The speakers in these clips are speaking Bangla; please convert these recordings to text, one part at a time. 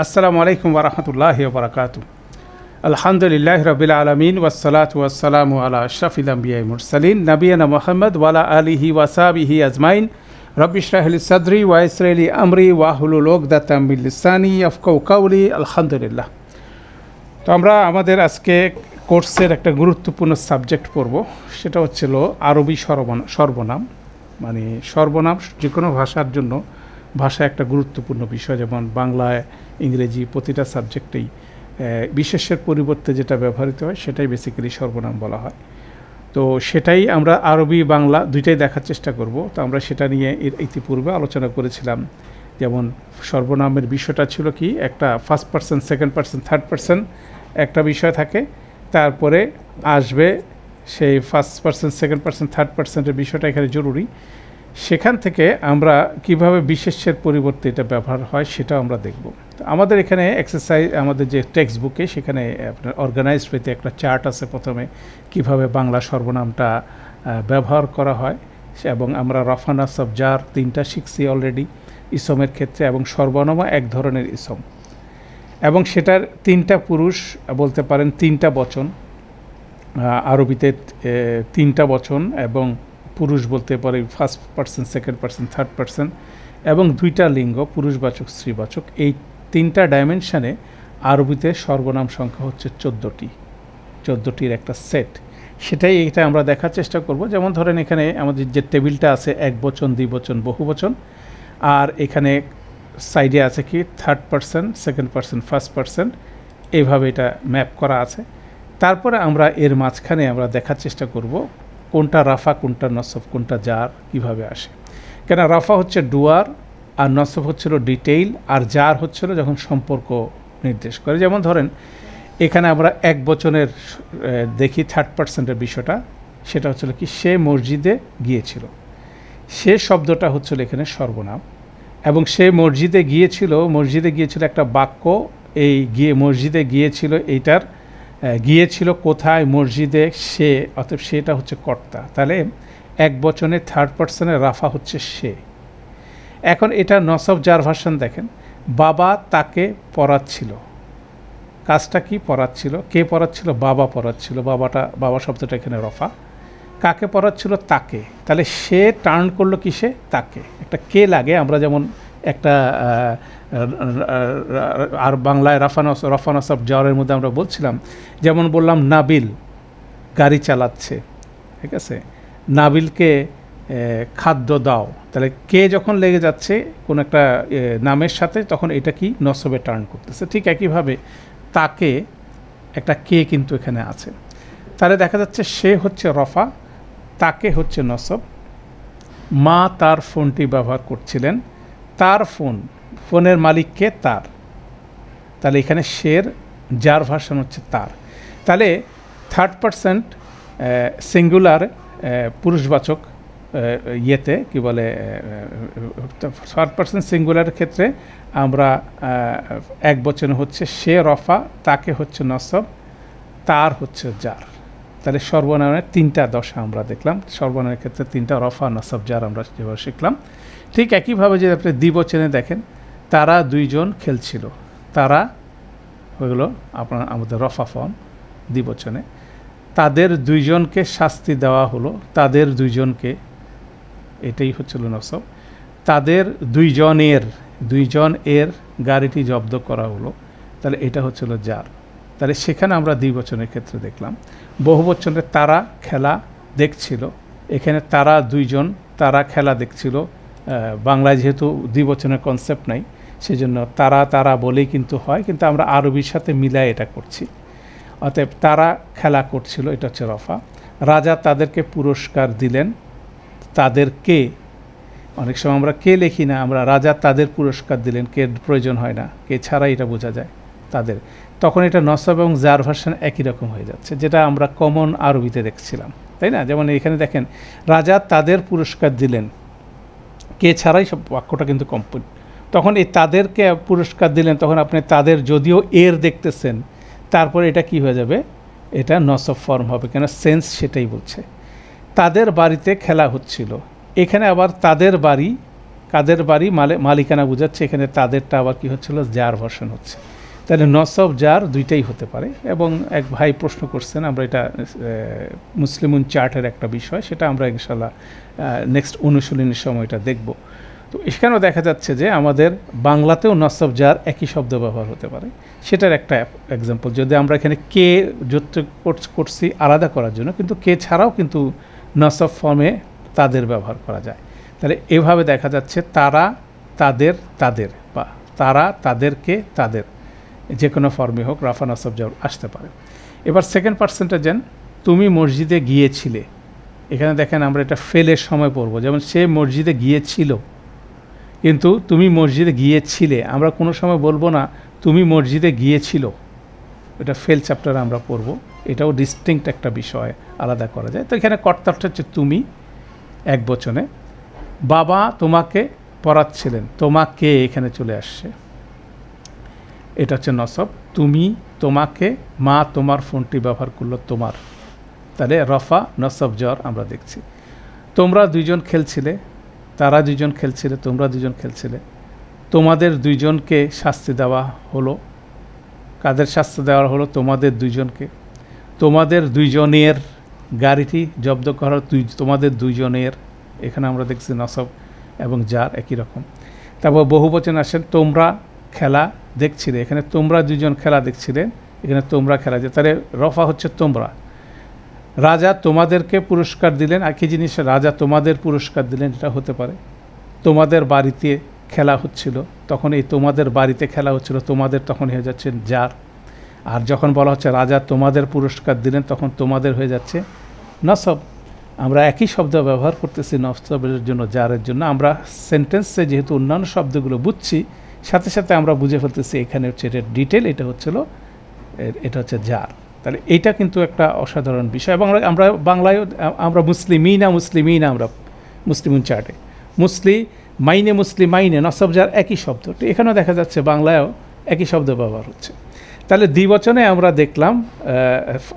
আসসালামু আলাইকুম ওয়া রাহমাতুল্লাহি ওয়া বারাকাতুহু। আলহামদুলিল্লাহি রাব্বিল আলামিন ওয়াসসালাতু ওয়াসসালামু আলা আশরাফিল আমবিয়া ওয়াল মুরসালিন নবিয়িনা মুহাম্মদ ওয়া আলা আলিহি ওয়া সাহবিহি আজমাইন। রব্বি ইশরাহ লি সাদরি ওয়া ইয়াসসির লি আমরি ওয়াহলুল উকদাতাম মিন লিসানি ইয়াফকাহু কাওলি। আলহামদুলিল্লাহ। তো আমরা আমাদের আজকে কোর্সের একটা গুরুত্বপূর্ণ সাবজেক্ট পড়ব, সেটা হচ্ছিল আরবি সর্বনাম। মানে সর্বনাম যে কোনো ভাষার জন্য ভাষা একটা গুরুত্বপূর্ণ বিষয়, যেমন বাংলায়, ইংরেজি প্রতিটা সাবজেক্টেই বিশেষ্যের পরিবর্তে যেটা ব্যবহৃত হয় সেটাই বেসিক্যালি সর্বনাম বলা হয়। তো সেটাই আমরা আরবি বাংলা দুইটাই দেখার চেষ্টা করব। তো আমরা সেটা নিয়ে ইতিপূর্বে আলোচনা করেছিলাম। যেমন সর্বনামের বিষয়টা ছিল কি, একটা first person, second person, third person একটা বিষয় থাকে, তারপরে আসবে সেই first person, second person, third পারসনের বিষয়টা এখানে জরুরি। সেখান থেকে আমরা কিভাবে বিশেষ্যের পরিবর্তে এটা ব্যবহার হয় সেটা আমরা দেখব। আমাদের এখানে এক্সারসাইজ, আমাদের যে টেক্সট বুকে, সেখানে আপনার অর্গানাইজড ওয়েতে একটা চার্ট আছে প্রথমে কিভাবে বাংলা সর্বনামটা ব্যবহার করা হয়, এবং আমরা রফা নাসব জার তিনটা শিখছি অলরেডি ইসমের ক্ষেত্রে, এবং সর্বনামও এক ধরনের ইসম, এবং সেটার তিনটা পুরুষ বলতে পারেন, তিনটা বচন, আরবিতে তিনটা বচন, এবং পুরুষ বলতে পারে first person, second person, third person, এবং দুইটা লিঙ্গ, পুরুষবাচক, স্ত্রীবাচক। এই তিনটা ডাইমেনশানে আরবিতে সর্বনাম সংখ্যা হচ্ছে 14টির একটা সেট। সেটাই এটা আমরা দেখার চেষ্টা করব। যেমন ধরেন এখানে আমাদের যে টেবিলটা আছে, এক বচন, দ্বিবচন, বহুবচন, আর এখানে সাইডে আছে কি third person, second person, first person, এইভাবে এটা ম্যাপ করা আছে। তারপরে আমরা এর মাঝখানে আমরা দেখার চেষ্টা করব কোনটা রাফা, কোনটা নসব, কোনটা জার কিভাবে আসে। কেন রাফা হচ্ছে ডুয়ার, আর নসব হচ্ছিল ডিটেইল, আর জার হচ্ছিল যখন সম্পর্ক নির্দেশ করে। যেমন ধরেন এখানে আমরা এক বচনের দেখি থার্ড পারসনের বিষয়টা, সেটা হচ্ছিল কি, সে মসজিদে গিয়েছিল। সে শব্দটা হচ্ছিল এখানে সর্বনাম, এবং সে মসজিদে গিয়েছিল একটা বাক্য। এই মসজিদে গিয়েছিল, এইটার গিয়েছিল কোথায়, মসজিদে, সে, অতএব সেটা হচ্ছে কর্তা। তাহলে এক বচনে থার্ড পারসনের রাফা হচ্ছে সে। এখন এটা নসব জার ভার্সন দেখেন, বাবা তাকে পড়াচ্ছিল। কাজটা কি, পড়াচ্ছিল। কে পড়াচ্ছিল? বাবা পড়াচ্ছিল। বাবা শব্দটা এখানে রফা। কাকে পড়াচ্ছিল? তাকে। তাহলে সে টার্ন করলো কিসে? তাকে। একটা কে লাগে, আমরা যেমন একটা আর বাংলায় রফা নসব জারের মধ্যে আমরা বলছিলাম, যেমন বললাম নাবিল গাড়ি চালাচ্ছে, ঠিক আছে, নাবিলকে খাদ্য দাও। তাহলে কে যখন লেগে যাচ্ছে কোনো একটা নামের সাথে, তখন এটা কি, নসবে টার্ন করতেছে। ঠিক একইভাবে তাকে, একটা কে কিন্তু এখানে আছে। তাহলে দেখা যাচ্ছে সে হচ্ছে রফা, তাকে হচ্ছে নসব। মা তার ফোনটি ব্যবহার করছিলেন, তার ফোনের মালিককে তার। তাহলে এখানে শের জার ভার্সন হচ্ছে তার। তাহলে থার্ড পারসেন্ট সিঙ্গুলার পুরুষবাচক ইয়েতে কি বলে, থার্ড পারসেন্ট সিঙ্গুলারের ক্ষেত্রে আমরা এক বচনে হচ্ছে সে রফা, তাকে হচ্ছে নসব, তার হচ্ছে জার। তাহলে সর্বনামের তিনটা দশা আমরা দেখলাম। সর্বনামের ক্ষেত্রে তিনটা, রফা, নসব, জার আমরা যেভাবে শিখলাম। ঠিক একইভাবে যদি আপনি দ্বিবচনে দেখেন, তারা দুইজন খেলছিল, তারা হলো আমাদের রফা ফর্ম দ্বিবচনে। তাদের দুইজনকে শাস্তি দেওয়া হলো, তাদের দুইজনকে, এটাই হচ্ছিল নসব। তাদের দুইজন এর গাড়িটি জব্দ করা হলো, তাহলে এটা হচ্ছিল জার। তাহলে সেখানে আমরা দ্বিবচনের ক্ষেত্রে দেখলাম। বহুবচনে তারা খেলা দেখছিল, এখানে তারা দুইজন, তারা খেলা দেখছিল। বাংলায় যেহেতু দ্বিবচনের কনসেপ্ট নাই, সেজন্য তারা বলেই কিন্তু হয়, কিন্তু আমরা আরবির সাথে মিলাই এটা করছি। অতএব তারা খেলা করছিল, এটা হচ্ছে রফা। রাজা তাদেরকে পুরস্কার দিলেন, তাদেরকে, অনেক সময় আমরা কে লিখি না, আমরা রাজা তাদের পুরস্কার দিলেন, কে প্রয়োজন হয় না, কে ছাড়াই এটা বোঝা যায় তাদের। তখন এটা নসব এবং জার ভার্সন একই রকম হয়ে যাচ্ছে, যেটা আমরা কমন আরবিতে দেখছিলাম, তাই না? যেমন এখানে দেখেন, রাজা তাদের পুরস্কার দিলেন, কে ছাড়াই সব বাক্যটা কিন্তু কমপ্লিট। তখন এই তাদেরকে পুরস্কার দিলেন, তখন আপনি তাদের যদিও এর দেখতেছেন, তারপরে এটা কি হয়ে যাবে, এটা নসব ফর্ম হবে, কেন সেন্স সেটাই বলছে। তাদের বাড়িতে খেলা হচ্ছিল, এখানে আবার তাদের বাড়ি কাদের বাড়ি মালিকানা বোঝাচ্ছে, এখানে তাদেরটা আবার কি হচ্ছিল, জার ভার্সন হচ্ছে। তাহলে নসব জার দুইটাই হতে পারে। এবং এক ভাই প্রশ্ন করছেন, আমরা এটা মুসলিমুন চার্টের একটা বিষয়, সেটা আমরা ইনশাল্লাহ নেক্সট অনুশীলনের সময় এটা দেখব। তো এখানেও দেখা যাচ্ছে যে আমাদের বাংলাতেও নসব জার একই শব্দ ব্যবহার হতে পারে, সেটার একটা এক্সাম্পল। যদি আমরা এখানে কে যুক্ত করছি আলাদা করার জন্য, কিন্তু কে ছাড়াও কিন্তু নসব ফর্মে তাদের ব্যবহার করা যায়। তাহলে এভাবে দেখা যাচ্ছে তারা, তাদের, তাদের, বা তারা, তাদেরকে, তাদের, যে কোনো ফর্মে হোক রাফা নসব জার আসতে পারে। এবার সেকেন্ড পার্সনটা যেন তুমি মসজিদে গিয়েছিলে, এখানে দেখেন আমরা এটা ফেলের সময় পড়ব। যেমন সে মসজিদে গিয়েছিল, কিন্তু তুমি মসজিদে গিয়েছিলে, আমরা কোনো সময় বলবো না তুমি মসজিদে গিয়েছিল, এটা ফেল চ্যাপ্টারে আমরা পড়ব। এটাও ডিস্টিংক্ট একটা বিষয়, আলাদা করা যায়। তো এখানে কর্তাটা হচ্ছে তুমি এক বচনে, বাবা তোমাকে পড়াচ্ছিলেন, তোমাকে এখানে চলে আসছে, এটা হচ্ছে নসব। তুমি, তোমাকে, মা তোমার ফোনটি ব্যবহার করলো তোমার, তাহলে রফা নসব জ্বর আমরা দেখছি। তোমরা দুইজন খেলছিলে, তারা দুইজন খেলছিলে, তোমরা দুইজন খেলছিলে। তোমাদের দুইজনকে শাস্তি দেওয়া হলো, কাদের শাস্তি দেওয়া হলো, তোমাদের দুইজনকে। তোমাদের দুইজনের গাড়িটি জব্দ করা, তোমাদের দুইজনের, এখানে আমরা দেখছি নসব এবং জার একই রকম। তারপর বহুবচন আসেন, তোমরা খেলা দেখছিলে, এখানে তোমরা দুইজন খেলা দেখছিলেন, এখানে তোমরা খেলা, তাহলে রফা হচ্ছে তোমরা। রাজা তোমাদেরকে পুরস্কার দিলেন, একই জিনিস রাজা তোমাদের পুরস্কার দিলেন, এটা হতে পারে। তোমাদের বাড়িতে খেলা হচ্ছিল, তখন এই তোমাদের বাড়িতে খেলা হচ্ছিল, তোমাদের তখন হয়ে যাচ্ছে জার। আর যখন বলা হচ্ছে রাজা তোমাদের পুরস্কার দিলেন, তখন তোমাদের হয়ে যাচ্ছে নসব। আমরা একই শব্দ ব্যবহার করতেছি নসবের জন্য, জারের জন্য। আমরা সেন্টেন্সে যেহেতু অন্যান্য শব্দগুলো বুঝছি, সাথে সাথে আমরা বুঝে ফেলতেছি এখানে হচ্ছে এটা ডিটেল, এটা হচ্ছে জার। তাহলে এইটা কিন্তু একটা অসাধারণ বিষয়। এবং আমরা বাংলায় আমরা মুসলিমিনা আমরা মুসলিমুন চার্টে মুসলিমাইনে নসব জার একই শব্দ, এখানেও দেখা যাচ্ছে বাংলায়ও একই শব্দ ব্যবহার হচ্ছে। তাহলে দ্বিবচনে আমরা দেখলাম,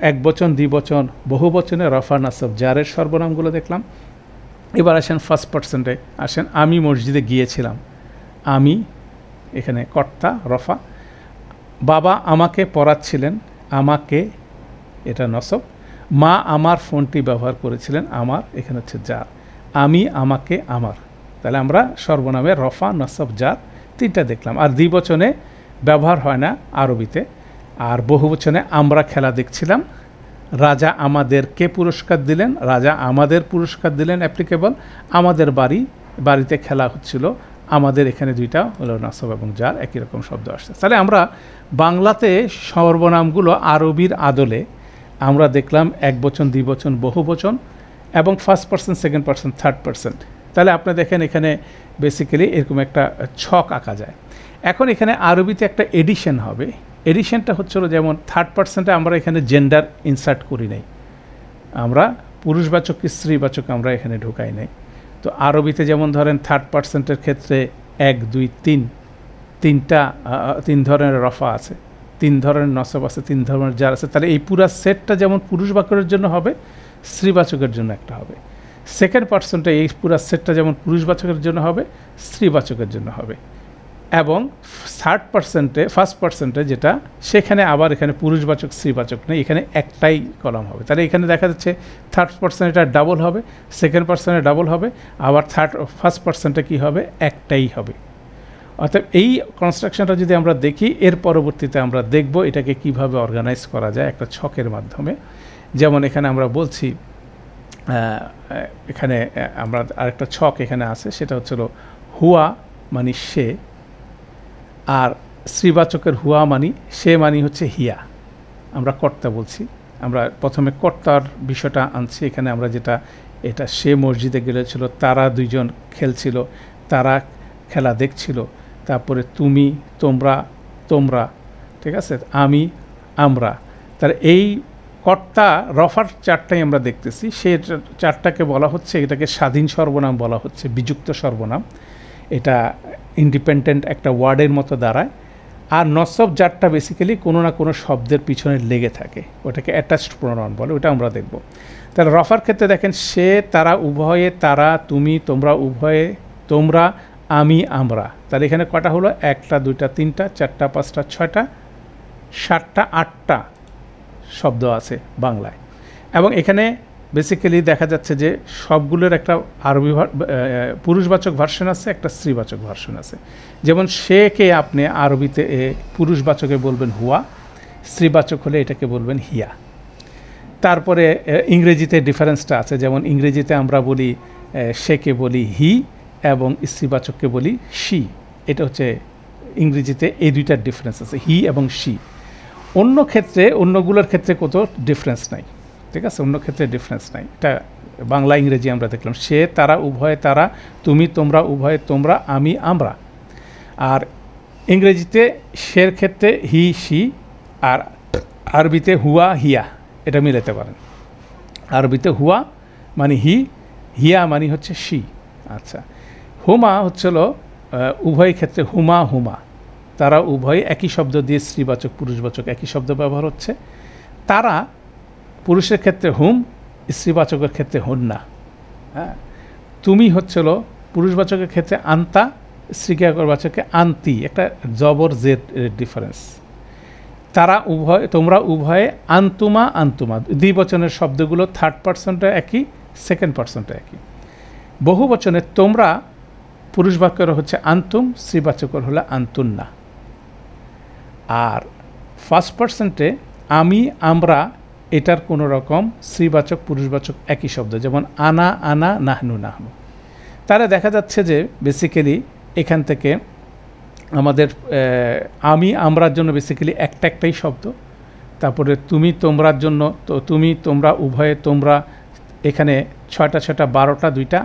এক বচন, দ্বিবচন, বহু বচনে রফা নসব জারের সর্বনামগুলো দেখলাম। এবার আসেন ফার্স্ট পার্সেন্টে আসেন, আমি মসজিদে গিয়েছিলাম, আমি এখানে কর্তা রফা। বাবা আমাকে পড়াচ্ছিলেন, আমাকে, এটা নসব। মা আমার ফোনটি ব্যবহার করেছিলেন, আমার, এখানে হচ্ছে জার। আমি, আমাকে, আমার, তাহলে আমরা সর্বনামে রফা নসব জার তিনটা দেখলাম। আর দ্বিবচনে ব্যবহার হয় না আরবিতে। আর বহুবচনে আমরা খেলা দেখছিলাম, রাজা আমাদেরকে পুরস্কার দিলেন, রাজা আমাদের পুরস্কার দিলেন অ্যাপ্লিকেবল। আমাদের বাড়িতে খেলা হচ্ছিল, আমাদের, এখানে দুইটা হলো নসব এবং জার, একই রকম শব্দ আসছে। তাহলে আমরা বাংলাতে সর্বনামগুলো আরবির আদলে আমরা দেখলাম এক বচন, দ্বিবচন, বহুবচন এবং first person, second person, third person. তাহলে আপনি দেখেন এখানে বেসিক্যালি এরকম একটা ছক আঁকা যায়। এখন এখানে আরবিতে একটা এডিশন হবে। এডিশনটা হচ্ছিল যেমন থার্ড পার্সেন্টে আমরা এখানে জেন্ডার ইনসার্ট করি নাই, আমরা পুরুষবাচক কি স্ত্রীবাচক আমরা এখানে ঢুকাই নাই। তো আরবিতে যেমন ধরেন থার্ড পার্সেন্টের ক্ষেত্রে 1, 2, 3, তিন ধরনের রফা আছে, 3 ধরনের নসব আছে, 3 ধরনের জার আছে। তাহলে এই পুরো সেটটা যেমন পুরুষবাচকের জন্য হবে, স্ত্রীবাচকের জন্য একটা হবে। সেকেন্ড পার্সনটা এই পুরো সেটটা যেমন পুরুষবাচকের জন্য হবে, স্ত্রীবাচকের জন্য হবে। এবং ফার্স্ট পার্সেন্টে যেটা, সেখানে আবার এখানে পুরুষবাচক স্ত্রীবাচক নেই, এখানে একটাই কলাম হবে। তাহলে এখানে দেখা যাচ্ছে থার্ড পার্সেন্ট এটা ডাবল হবে, সেকেন্ড পার্সেন্টে ডাবল হবে, আবার ফার্স্ট পার্সেন্টে কী হবে, একটাই হবে। অর্থাৎ এই কনস্ট্রাকশনটা যদি আমরা দেখি, এর পরবর্তীতে আমরা দেখব এটাকে কিভাবে অর্গানাইজ করা যায় একটা ছকের মাধ্যমে। যেমন এখানে আমরা বলছি, এখানে আমরা আরেকটা ছক এখানে আছে, সেটা হচ্ছিল হুয়া মানে সে, আর স্ত্রীবাচকের হুয়া মানি সে মানি হচ্ছে হিয়া। আমরা কর্তা বলছি, আমরা প্রথমে কর্তার বিষয়টা আনছি এখানে। আমরা যেটা, এটা সে মসজিদে গেলেছিল, তারা দুইজন খেলছিল, তারা খেলা দেখছিল, তারপরে তুমি, তোমরা, ঠিক আছে, আমি, আমরা। তার এই কর্তা রফার চারটাই আমরা দেখতেছি, সে চারটাকে বলা হচ্ছে, এটাকে স্বাধীন সর্বনাম বলা হচ্ছে, বিযুক্ত সর্বনাম। এটা ইন্ডিপেন্ডেন্ট একটা ওয়ার্ডের মতো দাঁড়ায়। আর নসব জারটা বেসিক্যালি কোনো না কোনো শব্দের পিছনে লেগে থাকে, ওটাকে অ্যাটাচড প্রোনাউন বলে, ওটা আমরা দেখব। তাহলে রফার ক্ষেত্রে দেখেন সে, তারা উভয়ে, তারা, তুমি, তোমরা উভয়ে, তোমরা, আমি আমরা। তাহলে এখানে কটা হলো? 1টা 2টা 3টা 4টা 5টা 6টা 7টা 8টা শব্দ আছে বাংলায়। এবং এখানে বেসিক্যালি দেখা যাচ্ছে যে সবগুলোর একটা আরবি পুরুষবাচক ভার্সন আছে, একটা স্ত্রীবাচক ভার্সন আছে। যেমন সেকে আপনি আরবিতে পুরুষবাচকে বলবেন হুয়া, স্ত্রীবাচক হলে এটাকে বলবেন হিয়া। তারপরে ইংরেজিতে ডিফারেন্সটা আছে, যেমন ইংরেজিতে আমরা বলি সেকে বলি হি এবং স্ত্রীবাচককে বলি শি। এটা হচ্ছে ইংরেজিতে এই দুইটার ডিফারেন্স আছে, হি এবং শি। অন্য ক্ষেত্রে অন্যগুলোর ক্ষেত্রে কত ডিফারেন্স নাই, ঠিক আছে, অন্য ক্ষেত্রে ডিফারেন্স নাই। এটা বাংলা ইংরেজি আমরা দেখলাম, সে তারা উভয়ে তারা, তুমি তোমরা উভয়ে তোমরা, আমি আমরা। আর ইংরেজিতে সের ক্ষেত্রে হি শি, আর আরবিতে হুয়া হিয়া, এটা মিলাতে পারেন। আরবিতে হুয়া মানে হি, হিয়া মানে হচ্ছে শি। আচ্ছা, হুমা হচ্ছিল উভয় ক্ষেত্রে হুমা হুমা, তারা উভয় একই শব্দ দিয়ে স্ত্রীবাচক পুরুষবাচক একই শব্দ ব্যবহার হচ্ছে। তারা পুরুষের ক্ষেত্রে হুম, স্ত্রীবাচকের ক্ষেত্রে হুন্না। হ্যাঁ, তুমি হচ্ছিল পুরুষবাচকের ক্ষেত্রে আন্তা, স্ত্রীবাচকে আন্তি, একটা জবর জেড ডিফারেন্স। তারা উভয় তোমরা উভয়ে আন্তুমা আন্তুমা, দ্বিবচনের শব্দগুলো থার্ড পার্সনটা একই, সেকেন্ড পার্সনটা একই। বহু বচনে তোমরা পুরুষবাক্যের হচ্ছে আন্তুম, স্ত্রীবাচকের হলো আন্তুন্না। আর ফার্স্ট পার্সেন্টে আমি আমরা, এটার কোনো রকম স্ত্রীবাচক পুরুষবাচক একই শব্দ, যেমন আনা আনা নাহনু নাহনু। তারা দেখা যাচ্ছে যে বেসিক্যালি এখান থেকে আমাদের আমি আমরার জন্য বেসিক্যালি একটাই শব্দ। তারপরে তুমি তোমরার জন্য তো তুমি তোমরা উভয়ে তোমরা, এখানে 6টা 6টা 12টা 2টা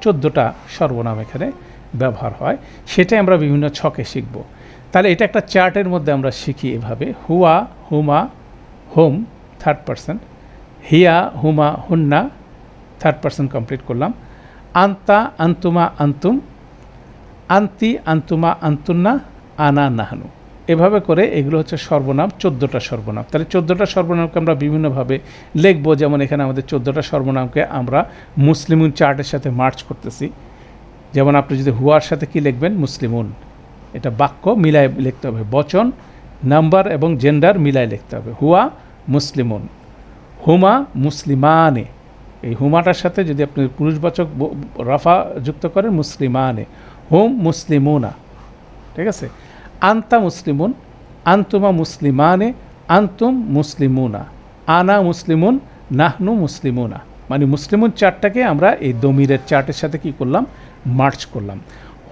14টা সর্বনাম এখানে ব্যবহার হয়। সেটাই আমরা বিভিন্ন ছকে শিখব। তাহলে এটা একটা চার্টের মধ্যে আমরা শিখি এভাবে, হুয়া হুমা হোম থার্ড পার্সন, হিয়া হুমা হুন্না থার্ড পার্সন কমপ্লিট করলাম, আন্তা আন্তুমা আন্তুম, আন্তি আন্তুমা আন্তুন্না, আনা নাহানু। এভাবে করে এগুলো হচ্ছে সর্বনাম, 14টা সর্বনাম। তাহলে 14টা সর্বনামকে আমরা বিভিন্নভাবে লিখবো। যেমন এখানে আমাদের 14টা সর্বনামকে আমরা মুসলিমুন চার্টের সাথে মার্চ করতেছি। যেমন আপনি যদি হুয়ার সাথে কি লিখবেন? মুসলিমুন। এটা বাক্য মিলায় লিখতে হবে, বচন নাম্বার এবং জেন্ডার মিলায় লিখতে হবে। হুয়া মুসলিমুন, হুমা মুসলিমানে, এই হুমাটার সাথে যদি আপনি পুরুষবাচক রাফা যুক্ত করেন মুসলিমানে, হুম মুসলিমুনা, ঠিক আছে। আন্তা মুসলিমুন, আন্তুমা মুসলিমানে, আন্তুম মুসলিমুনা, আনা মুসলিমুন, নাহনু মুসলিমুনা। মানে মুসলিমুন চারটাকে আমরা এই দমিরের চার্টের সাথে কি করলাম? মার্চ করলাম।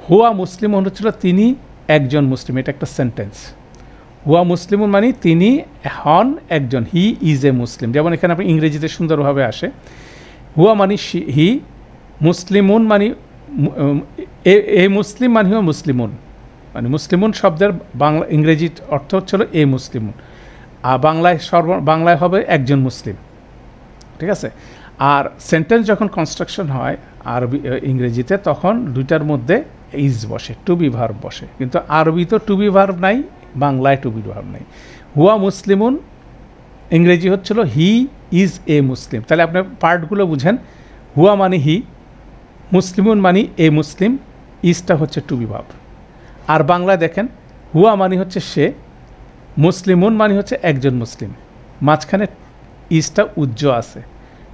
হুয়া মুসলিমুন হচ্ছিল তিনি একজন মুসলিম, এটা একটা সেন্টেন্স। হুয়া মুসলিমুন মানে তিনি হন একজন, হি ইজ এ মুসলিম। যেমন এখানে আপনি ইংরেজিতে সুন্দরভাবে আসে, হুয়া মানে হি, মুসলিমুন মানে এ মুসলিম মানে হুয়া মুসলিমুন, মানে মুসলিমুন শব্দের বাংলা ইংরেজি অর্থ হচ্ছিল এ মুসলিমুন, আর বাংলায় হবে একজন মুসলিম, ঠিক আছে। আর সেন্টেন্স যখন কনস্ট্রাকশন হয় আরবি ইংরেজিতে, তখন দুইটার মধ্যে ইজ বসে, টু বি ভার্ব বসে। কিন্তু আরবিতে টু বি ভার্ব নাই, বাংলায় টু বি ভার্ব নাই। হুয়া মুসলিমুন ইংরেজি হচ্ছিল হি ইজ এ মুসলিম। তাহলে আপনার পার্টগুলো বুঝেন, হুয়া মানে হি, মুসলিমুন মানে এ মুসলিম, ইজটা হচ্ছে টু বি ভার্ব। আর বাংলায় দেখেন, হুয়া মানে হচ্ছে সে, মুসলিমুন মানে হচ্ছে একজন মুসলিম, মাঝখানে ইজটা উজ্জ আছে।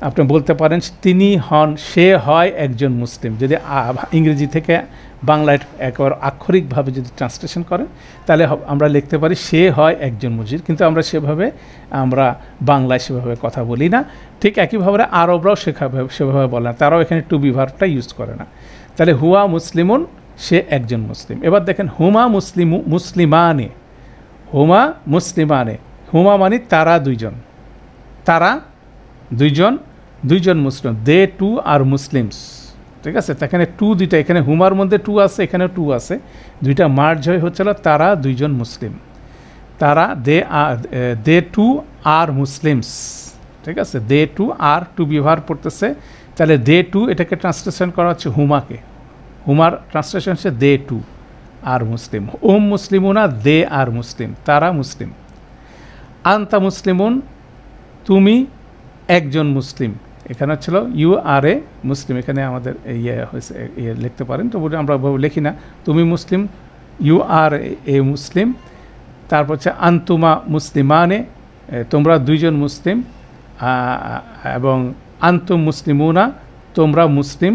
আপনি বলতে পারেন তিনি হন, সে হয় একজন মুসলিম। যদি ইংরেজি থেকে বাংলায় একবার আক্ষরিকভাবে যদি ট্রান্সলেশন করেন, তাহলে আমরা লিখতে পারি সে হয় একজন মুজির। কিন্তু আমরা বাংলায় সেভাবে কথা বলি না। ঠিক একইভাবে আরবরাও সেভাবে বলে না, তারাও এখানে টু বি ভার্বটা ইউজ করে না। তাহলে হুয়া মুসলিমুন, সে একজন মুসলিম। এবার দেখেন হুমা মুসলিমানে, হুমা মুসলিমানে, হুমা মানে তারা দুইজন, তারা দুইজন মুসলিম, দে টু আর মুসলিমস, ঠিক আছে। এখানে টু দুইটা, এখানে হুমার মধ্যে টু আছে, এখানে টু আছে, দুইটা মার্জ হয়ে হচ্ছিল তারা দুইজন মুসলিম, তারা দে টু আর মুসলিমস, ঠিক আছে। দে টু আর টু ব্যবহার করতেছে, তাহলে দে টু এটাকে ট্রান্সলেশন করা হচ্ছে হুমাকে, হুমার ট্রান্সলেশন হচ্ছে দে টু আর মুসলিম। ওম মুসলিমুনা, দে আর মুসলিম, তারা মুসলিম। আন্তা মুসলিমুন, তুমি একজন মুসলিম, এখানে ছিল ইউ আর এ মুসলিম, এখানে আমাদের ইয়ে হয়েছে, ইয়ে লিখতে পারেন, তবু আমরা লিখি না, তুমি মুসলিম, ইউ আর এ মুসলিম। তারপর হচ্ছে আন্তুমা মুসলিমানে, তোমরা দুইজন মুসলিম, এবং আন্তুম মুসলিমুনা, তোমরা মুসলিম,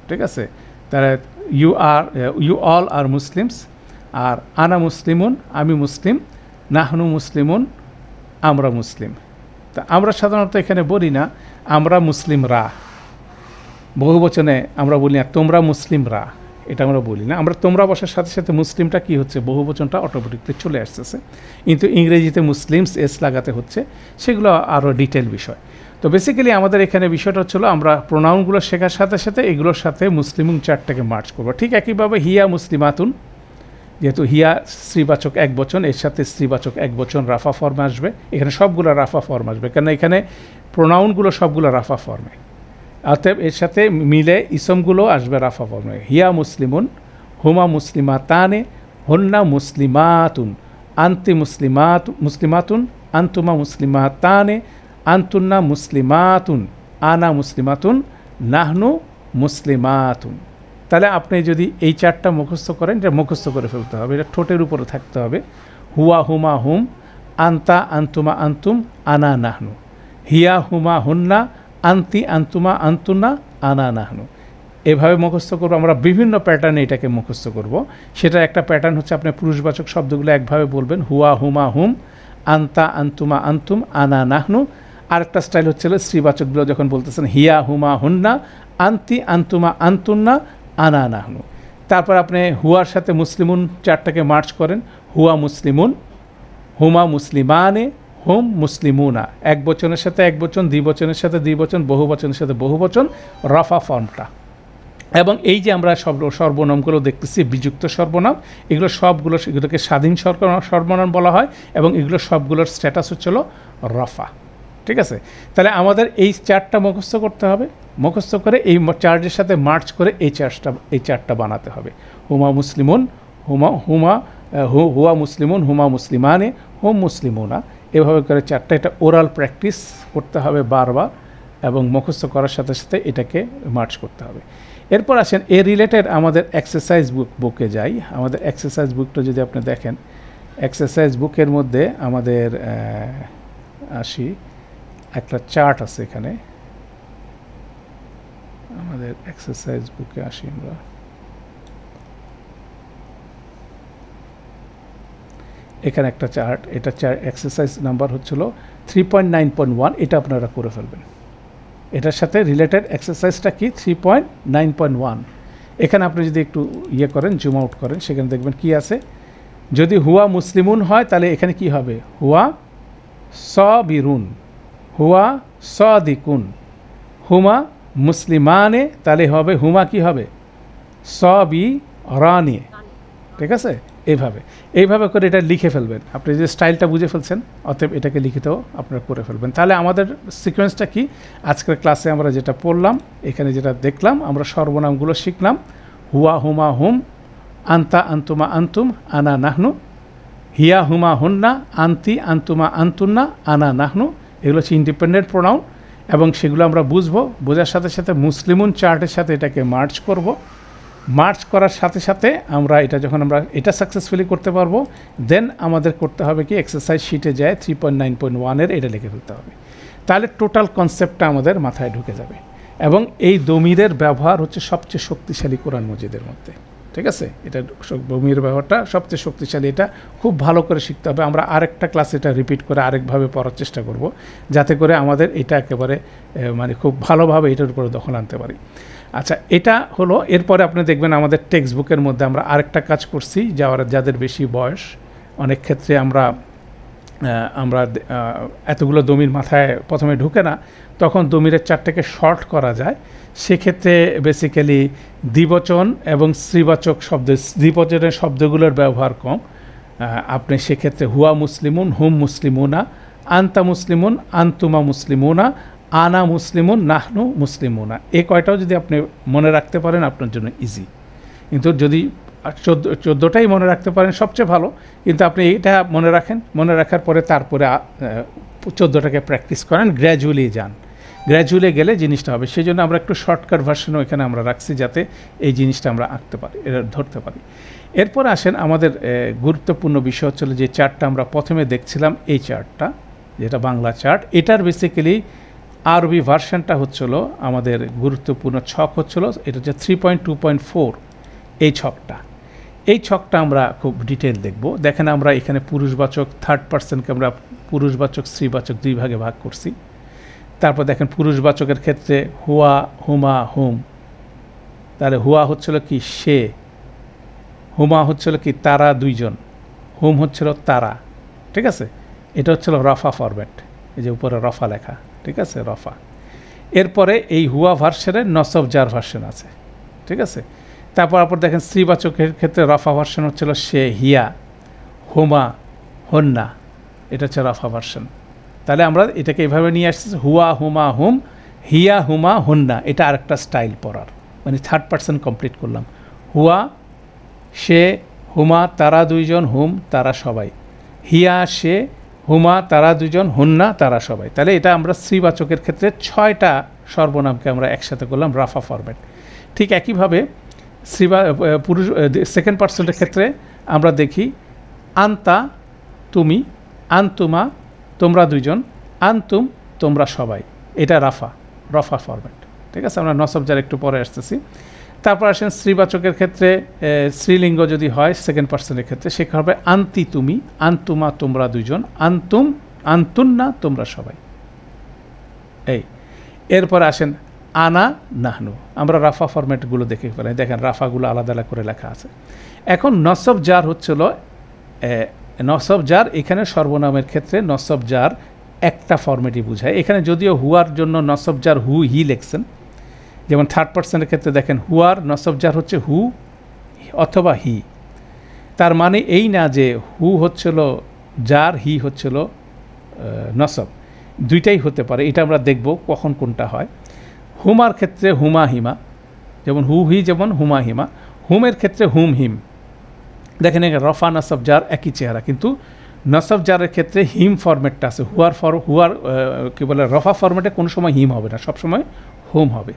ঠিক আছে। তারা ইউ অল আর মুসলিমস। আর আনা মুসলিমুন, আমি মুসলিম, নাহনু মুসলিমুন, আমরা মুসলিম। তা আমরা সাধারণত এখানে বলি না আমরা মুসলিমরা, বহু বচনে আমরা বলি না তোমরা মুসলিমরা, এটা আমরা বলি না। আমরা তোমরা বসার সাথে সাথে মুসলিমটা কি হচ্ছে, বহু বচনটা অটোমেটিকলি চলে আসতেছে, কিন্তু ইংরেজিতে মুসলিমস এস লাগাতে হচ্ছে, সেগুলো আরও ডিটেল বিষয়। তো বেসিক্যালি আমাদের এখানে বিষয়টা হচ্ছিল আমরা প্রোনাউনগুলো শেখার সাথে সাথে এগুলোর সাথে মুসলিমুন চারটাকে মার্চ করবো। ঠিক একইভাবে হিয়া মুসলিমাতুন, যেহেতু হিয়া স্ত্রীবাচক এক বচন, এর সাথে স্ত্রীবাচক এক বচন রাফা ফর্মে আসবে, এখানে সবগুলো রাফা ফর্ম আসবে, কেন এখানে প্রোনাউনগুলো সবগুলো রাফা ফর্মে, অতএব এর সাথে মিলে ইসমগুলো আসবে রাফা ফর্মে। হিয়া মুসলিমুন, হুমা মুসলিমাতানে, হন্না মুসলিমাতুন, আন্তি মুসলিমাতুন, আন্তুমা মুসলিমাতানে, আন্তুন্না মুসলিমাতুন, আনা মুসলিমাতুন, নাহনু মুসলিমাতুন। তাহলে আপনি যদি এই চারটা মুখস্থ করেন, এটা মুখস্থ করে ফেলতে হবে, এটা ঠোঁটের উপরে থাকতে হবে। হুয়া হুমা হুম, আন্তা আন্তুমা আন্তুম, আনা নাহনু। হিয়া হুমা হুন্না, আন্তি আন্তুমা আন্তুন্না, আনা নাহনু। এভাবে মুখস্থ করবো আমরা, বিভিন্ন প্যাটার্নে এটাকে মুখস্থ করব। সেটা একটা প্যাটার্ন হচ্ছে আপনি পুরুষবাচক শব্দগুলো একভাবে বলবেন, হুয়া হুমা হুম, আন্তা আন্তুমা আন্তুম, আনা নাহনু। আরেকটা স্টাইল হচ্ছিল স্ত্রীবাচকগুলো যখন বলতেছেন হিয়া হুমা হুন্না, আন্তি আন্তুমা আন্তুন্না, আনা নাহনু। তারপর আপনি হুয়ার সাথে মুসলিমুন চারটাকে মার্চ করেন, হুয়া মুসলিমুন, হুমা মুসলিমানে, হুম মুসলিমুনা, এক বচনের সাথে এক বচন, দ্বিবচনের সাথে দ্বিবচন, বহু বচনের সাথে বহু বচন, রফা ফর্মটা। এবং এই যে আমরা সর্বনামগুলো দেখতেছি বিযুক্ত সর্বনাম, এগুলো সবগুলো, এগুলোকে স্বাধীন সর্বনাম বলা হয়, এবং এগুলো সবগুলোর স্ট্যাটাস হচ্ছিল রফা, ঠিক আছে। তাহলে আমাদের এই চারটা মুখস্থ করতে হবে, মুখস্থ করে এই চার্টের সাথে মার্চ করে এই চারটা বানাতে হবে। হুমা মুসলিমুন, হুয়া মুসলিমুন, হুমা মুসলিমানে, হুম মুসলিমুনা, এভাবে করে চারটা, এটা ওরাল প্র্যাকটিস করতে হবে বারবার, এবং মুখস্থ করার সাথে সাথে এটাকে মার্চ করতে হবে। এরপর আসেন এ রিলেটেড আমাদের এক্সারসাইজ বুকে যাই। আমাদের এক্সারসাইজ বুকটা যদি আপনি দেখেন, এক্সারসাইজ বুকের মধ্যে আমাদের আসি, একটা চার্ট আছে এখানে, আমাদের এক্সারসাইজ বুকে আসি আমরা। এখানে একটা চার্ট, এটা এক্সারসাইজ নাম্বার হচ্ছিল 3.9.1, এটা আপনারা করে ফেলবেন। এটার সাথে রিলেটেড এক্সারসাইজটা কি 3.9.1। এখানে আপনি যদি একটু ইয়ে করেন, জুম আউট করেন, সেখানে দেখবেন কি আছে। যদি হুয়া মুসলিমুন হয় তাহলে এখানে কি হবে, হুয়া সাবিরুন, হুয়া সাদিকুন। হুমা মুসলিমানে তাহলে হবে, হুমা কি হবে, সাবিরানি, ঠিক আছে। এইভাবে করে এটা লিখে ফেলবেন। আপনি যে স্টাইলটা বুঝে ফেলছেন, অতএব এটাকে লিখিতেও আপনারা করে ফেলবেন। তাহলে আমাদের সিকোয়েন্সটা কি, আজকের ক্লাসে আমরা যেটা পড়লাম, এখানে যেটা দেখলাম, আমরা সর্বনামগুলো শিখলাম। হুয়া হুমা হুম, আন্তা আন্তুমা আন্তুম, আনা নাহনু। হিয়া হুমা হুন্না, আন্তি আন্তুমা আন্তুন্না, আনা নাহনু। এগুলো হচ্ছে ইন্ডিপেন্ডেন্ট প্রোনাউন, এবং সেগুলো আমরা বুঝবো। বোঝার সাথে সাথে মুসলিমুন চার্টের সাথে এটাকে মার্চ করব। মার্চ করার সাথে সাথে আমরা এটা যখন আমরা এটা সাকসেসফুলি করতে পারবো, দেন আমাদের করতে হবে কি, এক্সারসাইজ শিটে যায় 3.9.1-এর এটা লিখে ফেলতে হবে। তাহলে টোটাল কনসেপ্টটা আমাদের মাথায় ঢুকে যাবে। এবং এই দমিরের ব্যবহার হচ্ছে সবচেয়ে শক্তিশালী কোরআন মজিদের মধ্যে, ঠিক আছে। এটা দমিরের ব্যবহারটা সবচেয়ে শক্তিশালী, এটা খুব ভালো করে শিখতে হবে। আমরা আরেকটা ক্লাস এটা রিপিট করে আরেকভাবে পড়ার চেষ্টা করব, যাতে করে আমাদের এটা একেবারে মানে খুব ভালোভাবে এটার উপরে দখল আনতে পারি। আচ্ছা, এটা হলো। এরপরে আপনি দেখবেন আমাদের টেক্সট বুকের মধ্যে আমরা আরেকটা কাজ করছি, যাদের বেশি বয়স, অনেক ক্ষেত্রে আমরা এতগুলো দমির মাথায় প্রথমে ঢুকে না, তখন দমিরের চারটাকে শর্ট করা যায়। সেক্ষেত্রে বেসিক্যালি দ্বিবচন এবং স্ত্রীবাচক শব্দ, দ্বিবচনের শব্দগুলোর ব্যবহার কম। আপনি সেক্ষেত্রে হুয়া মুসলিমুন, হুম মুসলিমুনা, আন্তা মুসলিমুন, আন্তুমা মুসলিমুনা, আনা মুসলিমুন, নাহনু মুসলিমুনা। এই কয়টাও যদি আপনি মনে রাখতে পারেন আপনার জন্য ইজি। কিন্তু যদি 14টাই মনে রাখতে পারেন সবচেয়ে ভালো। কিন্তু আপনি এইটা মনে রাখেন, মনে রাখার পরে তারপরে 14টাকে প্র্যাকটিস করেন, গ্র্যাজুয়ালি যান। গ্র্যাজুয়ালি গেলে জিনিসটা হবে। সেই জন্য আমরা একটু শর্টকাট ভার্সনও এখানে আমরা রাখছি, যাতে এই জিনিসটা আমরা আঁকতে পারি, ধরতে পারি। এরপর আসেন আমাদের গুরুত্বপূর্ণ বিষয় হচ্ছিল যে চার্টটা আমরা প্রথমে দেখছিলাম, এই চার্টটা যেটা বাংলা চার্ট, এটার বেসিক্যালি আরবি ভার্সনটা হচ্ছিল আমাদের গুরুত্বপূর্ণ ছক হচ্ছিল, এটা হচ্ছে 3.2.4 এই ছকটা। এই ছকটা আমরা খুব ডিটেল দেখব। দেখেন আমরা এখানে পুরুষবাচক থার্ড পার্সনকে আমরা পুরুষবাচক স্ত্রীবাচক দুই ভাগে ভাগ করছি। তারপর দেখেন পুরুষবাচকের ক্ষেত্রে হুয়া, হুমা, হুম। তাহলে হুয়া হচ্ছিল কি সে, হুমা হচ্ছিল কি তারা দুইজন, হুম হচ্ছিল তারা। ঠিক আছে, এটা হচ্ছিল রফা ফরম্যাট, এই যে উপরে রফা লেখা, ঠিক আছে, রফা। এরপরে এই হুয়া ভার্সনের নসব জার ভার্সন আছে, ঠিক আছে। তারপর দেখেন স্ত্রীবাচকের ক্ষেত্রে রফা ভার্সন হচ্ছিল সে, হিয়া, হুমা, হন্না, এটা হচ্ছে রফা ভার্সন। তাহলে আমরা এটাকে এইভাবে নিয়ে আসছি, হুয়া, হুমা, হুম, হিয়া, হুমা, হন্না। এটা আরেকটা স্টাইল পড়ার, মানে থার্ড পার্সন কমপ্লিট করলাম। হুয়া সে, হুমা তারা দুইজন, হুম তারা সবাই, হিয়া সে, হুমা তারা দুজন, হুন্না তারা সবাই। তাহলে এটা আমরা স্ত্রীবাচকের ক্ষেত্রে 6টা সর্বনামকে আমরা একসাথে করলাম রাফা ফরম্যাট। ঠিক একইভাবে পুরুষ সেকেন্ড পার্সনের ক্ষেত্রে আমরা দেখি আন্তা তুমি, আন্তুমা তোমরা দুইজন, আন্তুম তোমরা সবাই, এটা রফা ফরম্যাট। ঠিক আছে, আমরা নসব যার একটু পরে আসতেছি। তারপর আসেন স্ত্রীবাচকের ক্ষেত্রে স্ত্রীলিঙ্গ যদি হয় সেকেন্ড পার্সনের ক্ষেত্রে, সেখানে হবে আন্তি তুমি, আন্তুমা তোমরা দুইজন, আন্তুম আন্তুন্না তোমরা সবাই। এই এরপর আসেন আনা নাহনু। আমরা রাফা ফরম্যাটগুলো দেখে ফেলাই, দেখেন রাফাগুলো আলাদা আলাদা করে লেখা আছে। এখন নসব জার হচ্ছিল নসব জার, এখানে সর্বনামের ক্ষেত্রে নসব জার একটা ফরম্যাটই বোঝায়। এখানে যদিও হুয়ার জন্য নসব জার হু হি লেখছেন, যেমন থার্ড পার্সনের ক্ষেত্রে দেখেন হুয়ার নসব জার হচ্ছে হু অথবা হি। তার মানে এই না যে হু হচ্ছিল জার, হি হচ্ছিল নসব, দুইটাই হতে পারে। এটা আমরা দেখব কখন কোনটা হয়। হুমার ক্ষেত্রে হুমা হিমা, যেমন হু হি যেমন হুমা হিমা। হুমের ক্ষেত্রে হুম হিম। দেখেন এখানে রফা নসব জার একই চেহারা, কিন্তু নসব জারের ক্ষেত্রে হিম ফরম্যাটটা আছে। হুয়ার কী বলে রফা ফরম্যাটে কোনো সময় হিম হবে না, সবসময় হুম হবে।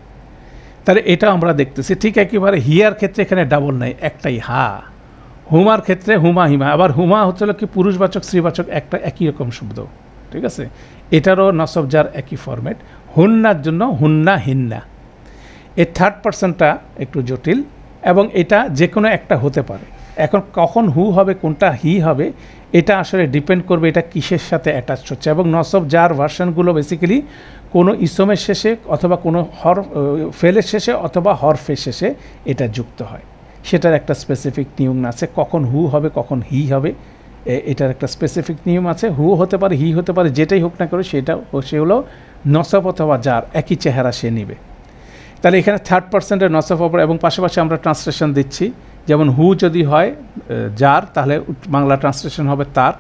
তাহলে এটা আমরা দেখতেছি। ঠিক একেবারে হিয়ার ক্ষেত্রে এখানে ডাবল নাই, একটাই হা। হুমার ক্ষেত্রে হুমা হিমা, আবার হুমা হচ্ছিল কি পুরুষবাচক স্ত্রীবাচক একটা একই রকম শব্দ, ঠিক আছে। এটারও নসব জার একই ফরম্যাট। হুন্নার জন্য হুন্না হিন্না। এই থার্ড পার্সনটা একটু জটিল, এবং এটা যে কোনো একটা হতে পারে। এখন কখন হু হবে কোনটা হি হবে এটা আসলে ডিপেন্ড করবে এটা কিসের সাথে অ্যাটাচ হচ্ছে। এবং নসব জার ভার্সনগুলো বেসিক্যালি কোনো ইসমের শেষে অথবা কোনো ফেলের শেষে অথবা হরফের শেষে এটা যুক্ত হয়। সেটার একটা স্পেসিফিক নিয়ম আছে, কখন হু হবে কখন হি হবে, এটার একটা স্পেসিফিক নিয়ম আছে। হু হতে পারে, হি হতে পারে, যেটাই হোক না করে সে হলো নসব অথবা জার, একই চেহারা সে নেবে। তাহলে এখানে থার্ড পার্সেন্টের নসব অপর, এবং পাশাপাশি আমরা ট্রান্সলেশন দিচ্ছি। যেমন হু যদি হয় জার, তাহলে বাংলা ট্রান্সলেশন হবে তার,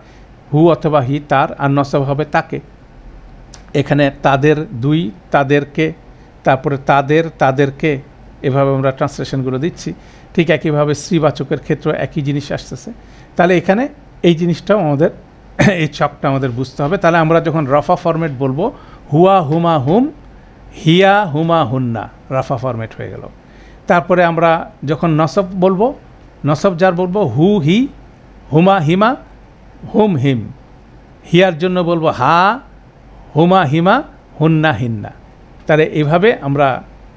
হু অথবা হি তার, আর নসব হবে তাকে। এখানে তাদের দুই, তাদেরকে, তারপরে তাদের, তাদেরকে, এভাবে আমরা ট্রান্সলেশনগুলো দিচ্ছি। ঠিক একইভাবে স্ত্রীবাচকের ক্ষেত্রে একই জিনিস আসতেছে। তাহলে এখানে এই জিনিসটাও আমাদের এই ছকটা আমাদের বুঝতে হবে। তাহলে আমরা যখন রফা ফরম্যাট বলবো, হুয়া হুমা হুম, হিয়া হুমা হুন্না, রফা ফরম্যাট হয়ে গেল। তারপরে আমরা যখন নসব বলবো, নসব যার বলবো হু হি, হুমা হিমা, হুম হিম। হিয়ার জন্য বলবো হা, হুমা হিমা, হুন্না হিন্না। তাহলে এইভাবে আমরা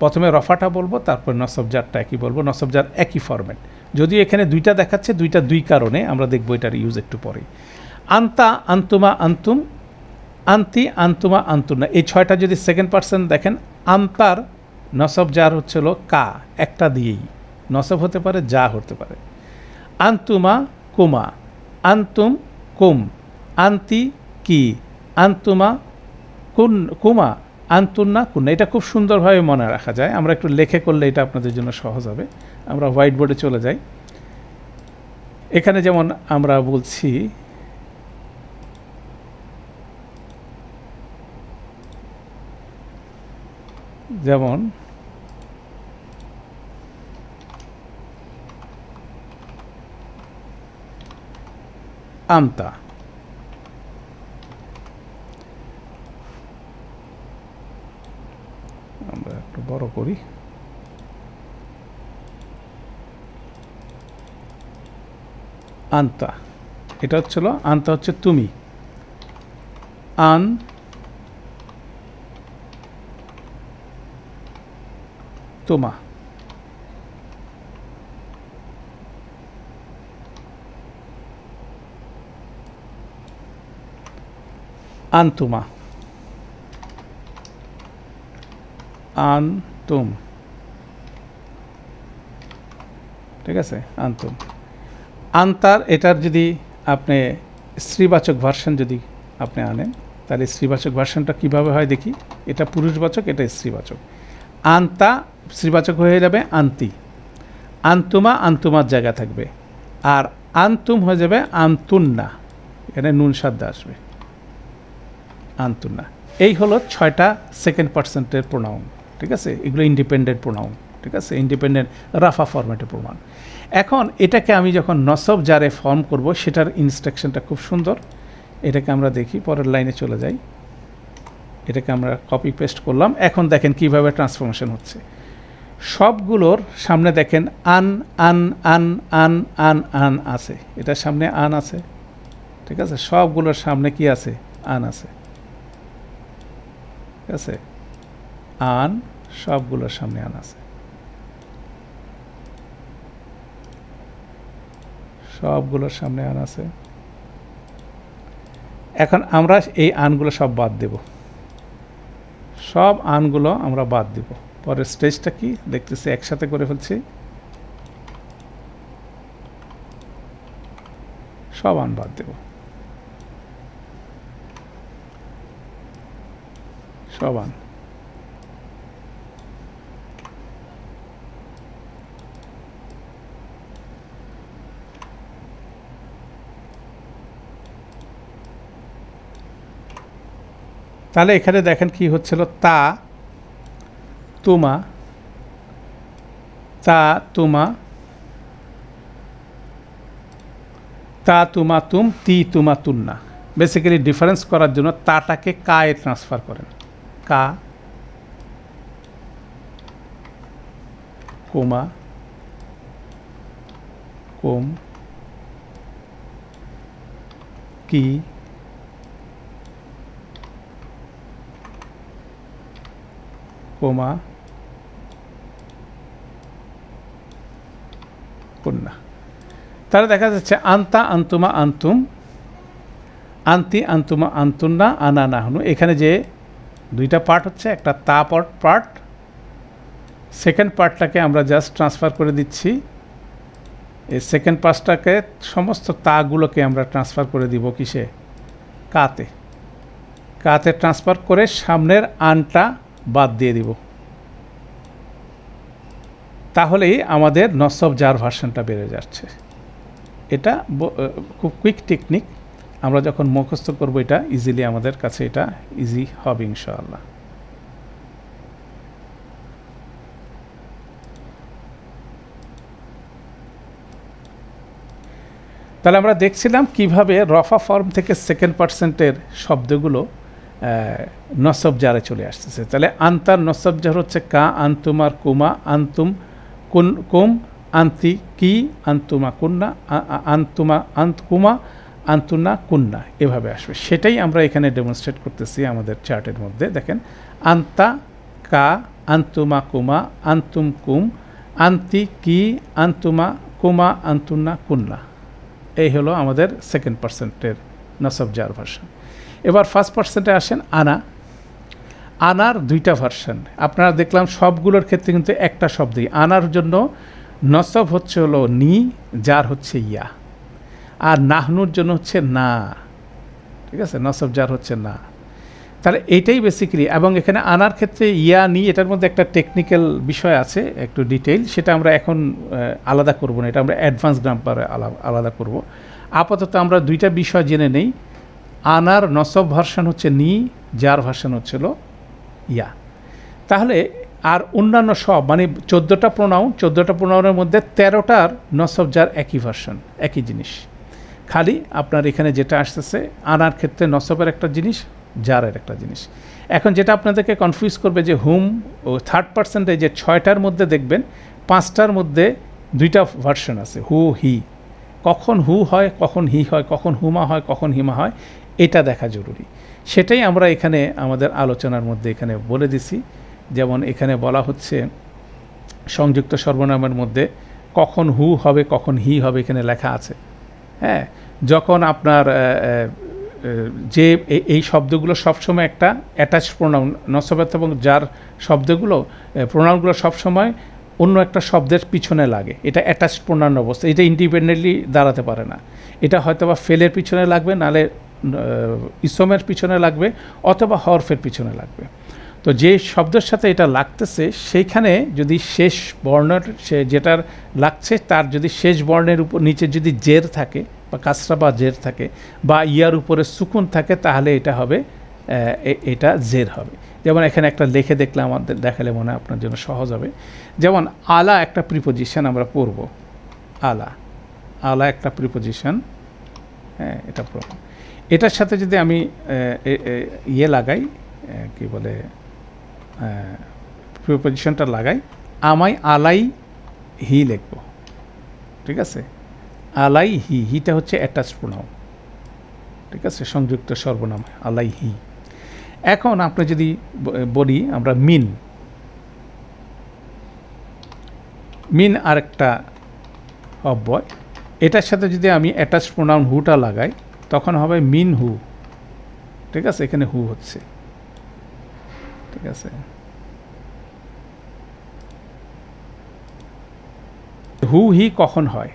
প্রথমে রফাটা বলবো, তারপর নসব জারটা একই বলবো। নসব জার একই ফরম্যাট, যদিও এখানে দুইটা দেখাচ্ছে, দুই কারণে আমরা দেখবো এটার ইউজ একটু পরে। আন্তা আন্তুমা আন্তুম, আন্তি আন্তুমা আন্তুনা, এই 6টা যদি সেকেন্ড পার্সন দেখেন, আন্তার নসব জার হচ্ছিল কা, একটা দিয়েই নসব হতে পারে, যা হতে পারে। আন্তুমা কুমা, আন্তুম কুম, আন্তি কি, আন্তুমা কুন কুমা, আন্তুন্না কুন্না। এটা খুব সুন্দরভাবে মনে রাখা যায়, আমরা একটু লেখে করলে এটা আপনাদের জন্য সহজ হবে। আমরা হোয়াইট বোর্ডে চলে যাই। এখানে যেমন আমরা বলছি, যেমন আমতা, বড় করি, আন্তা, এটা হচ্ছিল আন্তা হচ্ছে তুমি, আন তোমা, আন্তুমা, আনতুম, ঠিক আছে, আনতুম। আন্তার এটার যদি আপনি স্ত্রীবাচক ভার্সন যদি আপনি আনেন, তাহলে স্ত্রীবাচক ভার্সনটা কীভাবে হয় দেখি। এটা পুরুষবাচক, এটা স্ত্রীবাচক। আন্তা স্ত্রীবাচক হয়ে যাবে আন্তি, আন্তুমা আন্তুমার জায়গা থাকবে, আর আন্তুম হয়ে যাবে আন্তুন্না, এখানে নুন সাদ্দা আসবে, আন্তুন্না। এই হলো 6টা সেকেন্ড পার্সেন্টের প্রোনাউন, ঠিক আছে। এগুলো ইন্ডিপেন্ডেন্ট প্রোনাউন, ঠিক আছে, ইন্ডিপেন্ডেন্ট রাফা ফরম্যাটের প্রমাণ। এখন এটাকে আমি যখন নসব জারে ফর্ম করব, সেটার ইনস্ট্রাকশনটা খুব সুন্দর। এটাকে আমরা দেখি, পরের লাইনে চলে যাই। এটাকে আমরা কপি পেস্ট করলাম। এখন দেখেন কিভাবে ট্রান্সফরমেশন হচ্ছে। সবগুলোর সামনে দেখেন আন আন আন আন আন আন আছে, এটার সামনে আন আছে, ঠিক আছে। সবগুলোর সামনে কি আছে? আন আছে, ঠিক আছে। আন, সবগুলোর সামনে আন আছে, সবগুলোর সামনে আন আছে। এখন আমরা এই আনগুলো সব বাদ দেব, সব আনগুলো আমরা বাদ দেব। পরের স্টেজটা কি দেখতেছি, একসাথে করে ফেলছি, সব আন বাদ দেব, সব আন। তাহলে এখানে দেখেন কি হচ্ছিল, তা তুমা, তা তুমা, তা তুমা তুম, তি তুমা তুন্না। বেসিক্যালি ডিফারেন্স করার জন্য তাটাকে কায়ে ট্রান্সফার করেন, কা, কোমা, কোম, কি, কোমা, কন্যা। তাহলে দেখা যাচ্ছে আন্তা আন্তুমা আন্তুম, আন্তি আন্তুমা আন্তুন্না, আনা নাহনু। এখানে যে দুইটা পার্ট হচ্ছে, একটা তা পার্ট, সেকেন্ড পার্টটাকে আমরা জাস্ট ট্রান্সফার করে দিচ্ছি। এই সেকেন্ড পার্টটাকে সমস্ত তাগুলোকে আমরা ট্রান্সফার করে দিব কিসে? কাতে। কাতে ট্রান্সফার করে সামনের আনটা বাদ দিয়ে দিব, তাহলেই আমাদের নসব জার ভার্সনটা বেড়ে যাচ্ছে। এটা খুব কুইক টেকনিক, আমরা যখন মুখস্থ করব এটা ইজিলি আমাদের কাছে এটা ইজি হবে ইনশাআল্লাহ। তাহলে আমরা দেখছিলাম কিভাবে রফা ফর্ম থেকে সেকেন্ড পার্সেন্টের শব্দগুলো নসব জারে চলে আসতেছে। তাহলে আন্তার নসব জার হচ্ছে কা, আন্তুমার কুমা, আন্তুম কুন কুম, আন্তি কি, আন্তুমা কুন্না, আন্তুমা আন্তকুমা, আন্তুনা কুন্না, এভাবে আসবে। সেটাই আমরা এখানে ডেমনস্ট্রেট করতেছি আমাদের চার্টের মধ্যে। দেখেন আন্তা কা, আন্তুমা কুমা, আন্তুম কুম, আন্তি কি, আন্তুমা কুমা, আন্তুনা কুন্না। এই হলো আমাদের সেকেন্ড পার্সেন্টের নসব জার ভার্সন। এবার ফার্স্ট পার্সেন্টে আসেন আনা। আনার দুইটা ভার্সন আপনারা দেখলাম, সবগুলোর ক্ষেত্রে কিন্তু একটা শব্দই। আনার জন্য নসব হচ্ছে হলো নি, জার হচ্ছে ইয়া, আর নাহনুর জন্য হচ্ছে না, ঠিক আছে, নসব জার হচ্ছে না। তাহলে এইটাই বেসিক্যালি। এবং এখানে আনার ক্ষেত্রে ইয়া নি, এটার মধ্যে একটা টেকনিক্যাল বিষয় আছে, একটু ডিটেইল, সেটা আমরা এখন আলাদা করব না, এটা আমরা অ্যাডভান্স গ্রামারে আলাদা করব। আপাতত আমরা দুইটা বিষয় জেনে নেই। আনার নসব ভার্সন হচ্ছে নি, জার ভার্সন হচ্ছিল ইয়া। তাহলে আর অন্যান্য সব মানে 14টা প্রোনাউন, 14টা প্রোনাউনের মধ্যে 13টার নসব জার একই ভার্সন, একই জিনিস। খালি আপনার এখানে যেটা আসতেছে, আনার ক্ষেত্রে নসবের একটা জিনিস, জারের একটা জিনিস। এখন যেটা আপনাদেরকে কনফিউজ করবে যে হুম ও থার্ড পার্সেন্টে যে 6টার মধ্যে দেখবেন 5টার মধ্যে 2টা ভার্সন আছে, হু হি। কখন হু হয়, কখন হি হয়, কখন হুমা হয়, কখন হিমা হয়, এটা দেখা জরুরি। সেটাই আমরা এখানে আমাদের আলোচনার মধ্যে এখানে বলে দিছি। যেমন এখানে বলা হচ্ছে সংযুক্ত সর্বনামের মধ্যে কখন হু হবে, কখন হি হবে, এখানে লেখা আছে। হ্যাঁ, যখন আপনার যে এই শব্দগুলো সবসময় একটা অ্যাটাচ প্রোনাউন, নসবত এবং যার শব্দগুলো প্রোনাউনগুলো সবসময় অন্য একটা শব্দের পিছনে লাগে, এটা অ্যাটাচ প্রোনাউন অবস্থা, এটা ইন্ডিপেন্ডেন্টলি দাঁড়াতে পারে না। এটা হয়তো বা ফেলের পিছনে লাগবে, নাহলে ইসমের পিছনে লাগবে, অথবা হরফের পিছনে লাগবে। তো যে শব্দের সাথে এটা লাগতেছে সেইখানে যদি শেষ বর্ণের যেটার লাগছে তার যদি শেষ বর্ণের উপর নিচে যদি জের থাকে বা কাসরা বা জের থাকে বা ইয়ার উপরে সুকুন থাকে, তাহলে এটা হবে এটা জের হবে। যেমন এখানে একটা লিখে দেখলে আমাদের দেখালে মনে হয় আপনার জন্য সহজ হবে। যেমন আলা একটা প্রিপোজিশন আমরা পড়ব, আলা, আলা একটা প্রিপোজিশন। হ্যাঁ, এটা পড়ব। এটার সাথে যদি আমি ইয়ে লাগাই, কি বলে, প্রিপোজিশনটা লাগাই, আমায় আলাই হি লিখব। ঠিক আছে, আলাই হি, হিটা হচ্ছে অ্যাটাচ প্রোনাউন। ঠিক আছে, সংযুক্ত সর্বনাম আলাই হি। এখন আপনি যদি বলি আমরা মিন, মিন আরেকটা অব্যয়, এটার সাথে যদি আমি অ্যাটাচ প্রোনাউন হুটা লাগাই তখন হবে মিন হু। ঠিক আছে, এখানে হু হচ্ছে। ঠিক আছে, হু হি কখন হয়?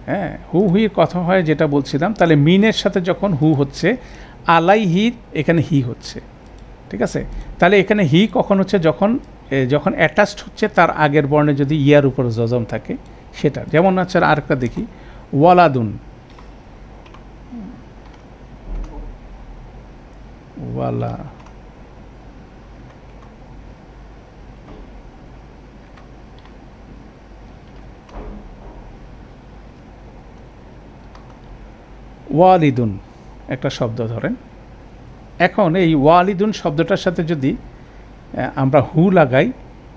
হ্যাঁ, হু হি কথা হয় যেটা বলছিলাম। তাহলে মিনের সাথে যখন হু হচ্ছে, আলাই হি এখানে হি হচ্ছে। ঠিক আছে, তাহলে এখানে হি কখন হচ্ছে? যখন যখন অ্যাটাচড হচ্ছে তার আগের বর্ণে যদি ইয়ার উপর জজম থাকে সেটা। যেমন হচ্ছে আরেকটা দেখি, ওয়ালাদুন, ওয়ালা, ওয়ালিদুন একটা শব্দ ধরেন। এখন এই ওয়ালিদুন শব্দটার সাথে যদি আমরা হু লাগাই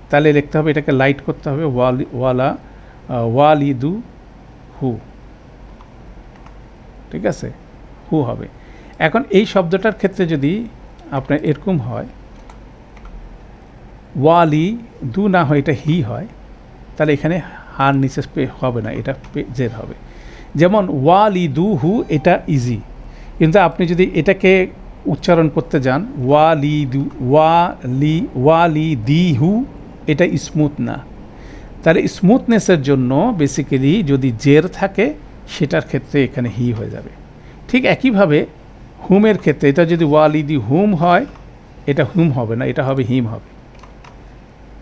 তাহলে লিখতে হবে, এটাকে লাইট করতে হবে, ওয়ালা ওয়ালিদু হু। ঠিক আছে, হু হবে। এখন এই শব্দটার ক্ষেত্রে যদি আপনার এরকম হয়, ওয়ালি দু না হয় এটা হি হয়, তাহলে এখানে হার নিচে হবে না, এটা জের হবে। যেমন ওয়ালি দু হু, এটা ইজি, কিন্তু আপনি যদি এটাকে উচ্চারণ করতে যান ওয়ালি দু, ওয়ালি দি হু, এটা স্মুথ না। তাহলে স্মুথনেসের জন্য বেসিক্যালি যদি জের থাকে সেটার ক্ষেত্রে এখানে হি হয়ে যাবে। ঠিক একইভাবে হুমের ক্ষেত্রে এটা যদি ওয়ালি দি হুম হয়, এটা হুম হবে না, এটা হবে হিম হবে।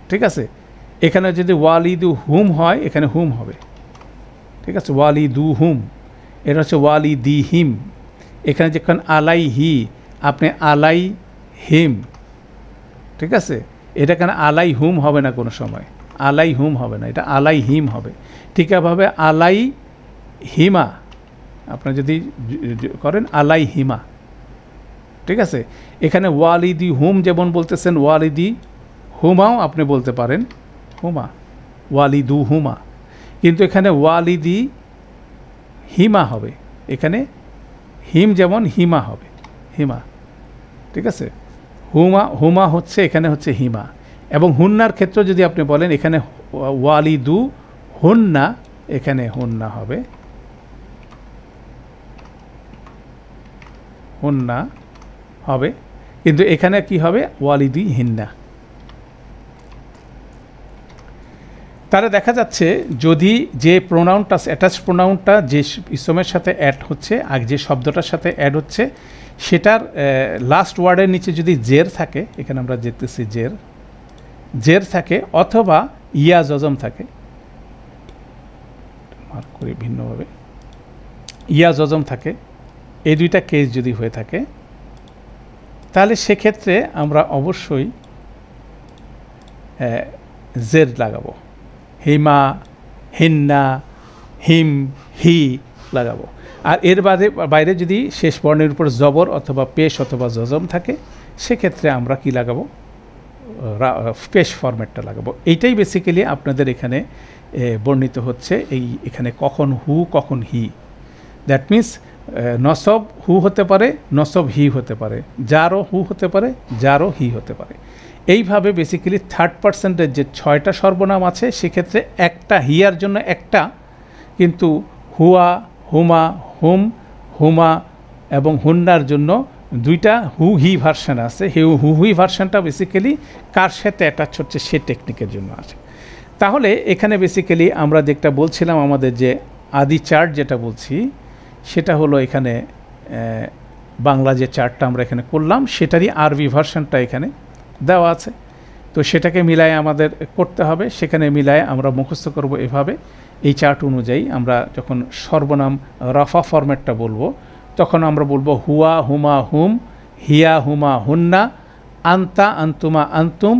ঠিক আছে, এখানে যদি ওয়ালি দু হুম হয়, এখানে হুম হবে। ঠিক আছে, ওয়ালি দু হুম, এটা হচ্ছে ওয়ালি দি হিম। এখানে যখন আলাই হি, আপনি আলাই হিম। ঠিক আছে, এটা কেন আলাই হুম হবে না, কোনো সময় আলাই হুম হবে না, এটা আলাই হিম হবে। ঠিক এভাবে আলাই হিমা আপনি যদি করেন আলাই হিমা। ঠিক আছে, এখানে ওয়ালিদি হুম যেমন বলতেছেন, ওয়ালিদি হুমাও আপনি বলতে পারেন হুমা, ওয়ালিদু হুমা, কিন্তু এখানে ওয়ালিদি হিমা হবে, এখানে হিম যেমন হিমা হবে, হিমা। ঠিক আছে, হুমা হচ্ছে, এখানে হচ্ছে হিমা। এবং হুন্নার ক্ষেত্রে যদি আপনি বলেন এখানে ওয়ালিদু হুন্না, এখানে হুন্না হবে, হুন্না হবে, কিন্তু এখানে কি হবে? ওয়ালিদি হিন্না। তাহলে দেখা যাচ্ছে যদি যে প্রোনাউনটা অ্যাটাচ প্রোনাউনটা যে ইসমের সাথে অ্যাড হচ্ছে আর যে শব্দটার সাথে অ্যাড হচ্ছে সেটার লাস্ট ওয়ার্ডের নিচে যদি জের থাকে, এখানে আমরা দেখতেছি জের থাকে, অথবা ইয়া জজম থাকে, মার্ক করি ভিন্নভাবে, ইয়া জজম থাকে, এই দুইটা কেস যদি হয়ে থাকে তাহলে সেক্ষেত্রে আমরা অবশ্যই জের লাগাবো, হিমা, হিন্না, হিম, হি লাগাবো। আর এর বাইরে যদি শেষ বর্ণের উপর জবর অথবা পেশ অথবা জজম থাকে সেক্ষেত্রে আমরা কি লাগাবো, পেশ ফরম্যাটটা লাগাবো। এইটাই বেসিক্যালি আপনাদের এখানে বর্ণিত হচ্ছে। এখানে কখন হু কখন হি, দ্যাট মিন্স নসব হু হতে পারে, নসব হি হতে পারে, যারও হু হতে পারে, যারও হি হতে পারে। এইভাবে বেসিক্যালি থার্ড পার্সেন্টের যে 6টা সর্বনাম আছে সেক্ষেত্রে একটা হিয়ার জন্য একটা, কিন্তু হুয়া, হুমা, হুম, হুমা এবং হুন্নার জন্য 2টা হু হি ভার্সান আছে। হু হি ভার্সানটা বেসিক্যালি কার সাথে অ্যাটাচ হচ্ছে সে টেকনিকের জন্য আছে। তাহলে এখানে বেসিক্যালি আমরা যেটা বলছিলাম, আমাদের যে আদি চার্ট যেটা বলছি সেটা হলো এখানে বাংলা যে চার্টটা আমরা এখানে করলাম সেটারই আরবি ভার্সানটা এখানে দেওয়া আছে। তো সেটাকে মিলায় আমাদের করতে হবে, সেখানে মিলায় আমরা মুখস্থ করব এভাবে। এই চার্ট অনুযায়ী আমরা যখন সর্বনাম রফা ফরম্যাটটা বলবো তখন আমরা বলবো হুয়া, হুমা, হুম, হিয়া, হুমা, হুন্না, আন্তা, আন্তুমা, আন্তুম,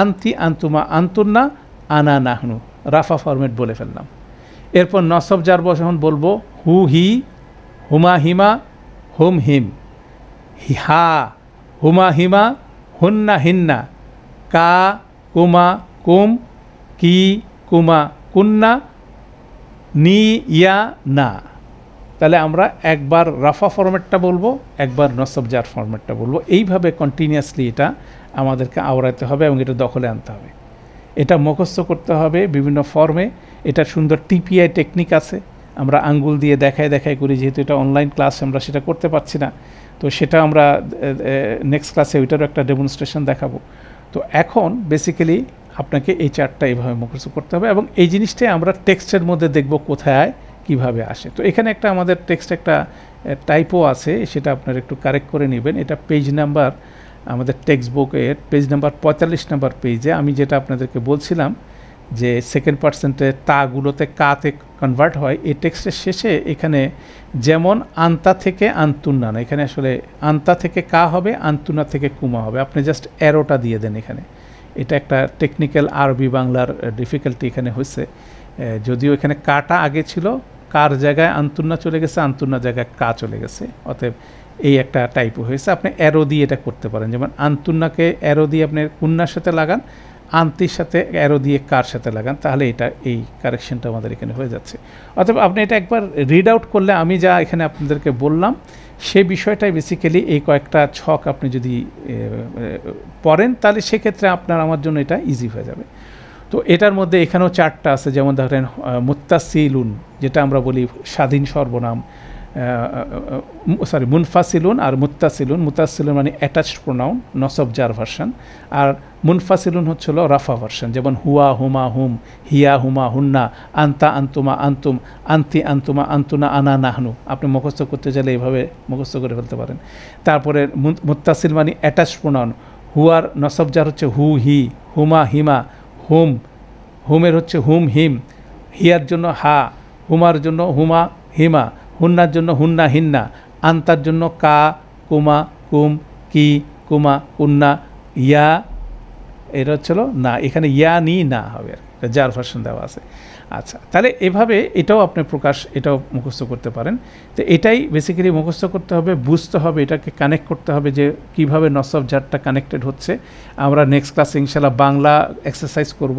আন্তি, আন্তুমা, আন্তুন্না, আনা, নাহনু। রাফা ফরম্যাট বলে ফেললাম। এরপর নসব জার যখন বলবো হু হি, হুমা হিমা, হুম হিম, হা, হুমা হিমা, হুন্না হিন্না, কা, কুমা, কুম, কি, কুমা, কুন্না, নি, ইয়া, না। তাহলে আমরা একবার রাফা ফরম্যাটটা বলবো, একবার নসব জার ফরম্যাটটা বলবো। এইভাবে কন্টিনিউয়াসলি এটা আমাদেরকে আওড়াতে হবে এবং এটা দখলে আনতে হবে। এটা মুখস্থ করতে হবে বিভিন্ন ফর্মে। এটা সুন্দর টিপিআই টেকনিক আছে, আমরা আঙ্গুল দিয়ে দেখায় করি, যেহেতু এটা অনলাইন ক্লাস আমরা সেটা করতে পারছি না। তো সেটা আমরা নেক্সট ক্লাসে ওইটারও একটা ডেমনস্ট্রেশন দেখাবো। তো এখন বেসিক্যালি আপনাকে এই চার্টটা এইভাবে মুখস্থ করতে হবে এবং এই জিনিসটাই আমরা টেক্সটের মধ্যে দেখব কোথায় কিভাবে আসে। তো এখানে একটা আমাদের টেক্সট একটা টাইপও আছে, সেটা আপনারা একটু কারেক্ট করে নেবেন। এটা পেজ নাম্বার, আমাদের টেক্সট বুকের পেজ নাম্বার 45 নাম্বার পেজে আমি যেটা আপনাদেরকে বলছিলাম যে সেকেন্ড পার্সেন্টে তাগুলোতে কাতে কনভার্ট হয়। এই টেক্সটের শেষে এখানে যেমন আন্তা থেকে আন্তুন্না না, এখানে আসলে আন্তা থেকে কা হবে, আন্তুনা থেকে কুমা হবে। আপনি জাস্ট অ্যারোটা দিয়ে দেন এখানে। এটা একটা টেকনিক্যাল আরবি বাংলার ডিফিকাল্টি এখানে হয়েছে। যদিও এখানে কাটা আগে ছিল, কার জায়গায় আন্তুন্না চলে গেছে, আন্তুন্না জায়গায় কা চলে গেছে, অতএব এই একটা টাইপও হয়েছে। আপনি অ্যারো দিয়ে এটা করতে পারেন, যেমন আন্তুন্নাকে অ্যারো দিয়ে আপনি কুন্নার সাথে লাগান, আন্তির সাথে অ্যারো দিয়ে কার সাথে লাগান, তাহলে এটা এই কারেকশনটা আমাদের এখানে হয়ে যাচ্ছে। অতএব আপনি এটা একবার রিড আউট করলে আমি যা এখানে আপনাদেরকে বললাম সেই বিষয়টাই বেসিক্যালি এই কয়েকটা ছক আপনি যদি পড়েন তাহলে সেক্ষেত্রে আপনার আমার জন্য এটা ইজি হয়ে যাবে। তো এটার মধ্যে এখানেও চারটা আছে, যেমন ধরেন মুত্তাসিলুন, যেটা আমরা বলি স্বাধীন সর্বনাম, মুনফাসিলুন আর মুত্তাসিলুন। মুত্তাসিলুন মানে অ্যাটাচড প্রোনাউন, নসব জার ভার্সন, আর মুনফাসিলুন হচ্ছিল রাফা ভার্সন, যেমন হুয়া, হুমা, হুম, হিয়া, হুমা, হুন্না, আন্তা, আন্তুমা, আন্তুম, আন্তি, আন্তুমা, আন্তুনা, আনা, নাহনু। আপনি মুখস্থ করতে চাইলে এইভাবে মুখস্থ করে ফেলতে পারেন। তারপরে মুত্তাসিল মানে অ্যাটাচড প্রোনাউন, হুয়ার নসব জার হচ্ছে হু, হি, হুমা, হিমা, হুম, হুমের হচ্ছে হুম, হিম, হিয়ার জন্য হা, হুমার জন্য হুমা, হিমা, হুন্নার জন্য হুন্না, হিন্না, আন্তার জন্য কা, কুমা, কুম, কি, কুমা, কুন্না, ইয়া, এটা হচ্ছিল না, এখানে ইয়া নি না হবে আর কি, যার ভার্সন দেওয়া আছে। আচ্ছা, তাহলে এভাবে এটাও আপনি এটাও মুখস্থ করতে পারেন। তো এটাই বেসিক্যালি মুখস্থ করতে হবে, বুঝতে হবে, এটাকে কানেক্ট করতে হবে যে কিভাবে নসব জারটা কানেক্টেড হচ্ছে। আমরা নেক্সট ক্লাসে ইনশাআল্লাহ বাংলা এক্সারসাইজ করব,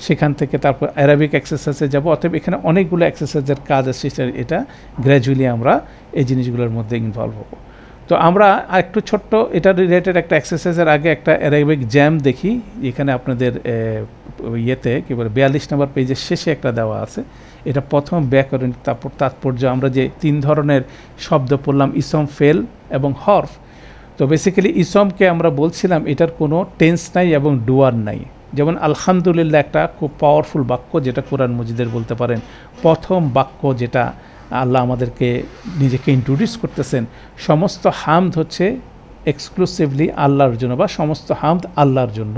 সেখান থেকে তারপর অ্যারাবিক এক্সারসাইজে যাব। অতএব এখানে অনেকগুলো এক্সারসাইজের কাজ আছে, এটা গ্র্যাজুয়ালি আমরা এই জিনিসগুলোর মধ্যে ইনভলভ হব। তো আমরা একটু ছোট্ট এটা রিলেটেড একটা এক্সারসাইজের আগে একটা অ্যারাবিক জ্যাম দেখি। এখানে আপনাদের ইয়েতে কী বলে 42 নম্বর পেজের শেষে একটা দেওয়া আছে। এটা প্রথম ব্যাকরণ তাৎপর্য। আমরা যে 3 ধরনের শব্দ পড়লাম, ইসম, ফেল এবং হরফ। তো বেসিক্যালি ইসমকে আমরা বলছিলাম এটার কোনো টেন্স নাই এবং ডুয়ার নাই। যেমন আলহামদুলিল্লাহ একটা খুব পাওয়ারফুল বাক্য, যেটা কোরআন মজিদের বলতে পারেন প্রথম বাক্য, যেটা আল্লাহ আমাদেরকে নিজেকে ইন্ট্রোডিউস করতেছেন। সমস্ত হামদ হচ্ছে এক্সক্লুসিভলি আল্লাহর জন্য, বা সমস্ত হামদ আল্লাহর জন্য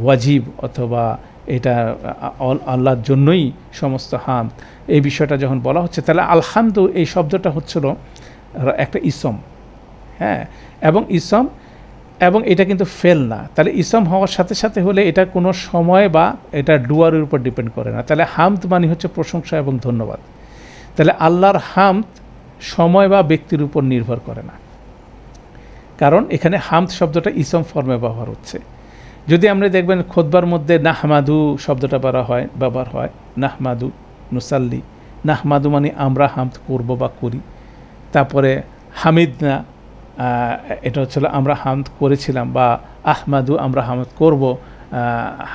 ওয়াজিব, অথবা এটা আল্লাহর জন্যই সমস্ত হামদ। এই বিষয়টা যখন বলা হচ্ছে, তাহলে আলহামদু এই শব্দটা হচ্ছিল একটা ইসম, হ্যাঁ, এবং ইসম, এবং এটা কিন্তু ফেল না। তাহলে ইসম হওয়ার সাথে সাথে হলে এটা কোনো সময় বা এটা ডুয়ারের উপর ডিপেন্ড করে না। তাহলে হামদ মানে হচ্ছে প্রশংসা এবং ধন্যবাদ। তাহলে আল্লাহর হামদ সময় বা ব্যক্তির উপর নির্ভর করে না। কারণ এখানে হামদ শব্দটা ইসম ফর্মে ব্যবহার হচ্ছে। যদি আমরা দেখবেন খুতবার মধ্যে নাহমাদু শব্দটা ব্যবহার হয়, নাহমাদু, নুসাল্লি। নাহমাদু মানে আমরা হামদ করব বা করি। তারপরে হামিদনা, এটা হচ্ছিল আমরা হামদ করেছিলাম, বা আহমাদু আমরা হামদ করব,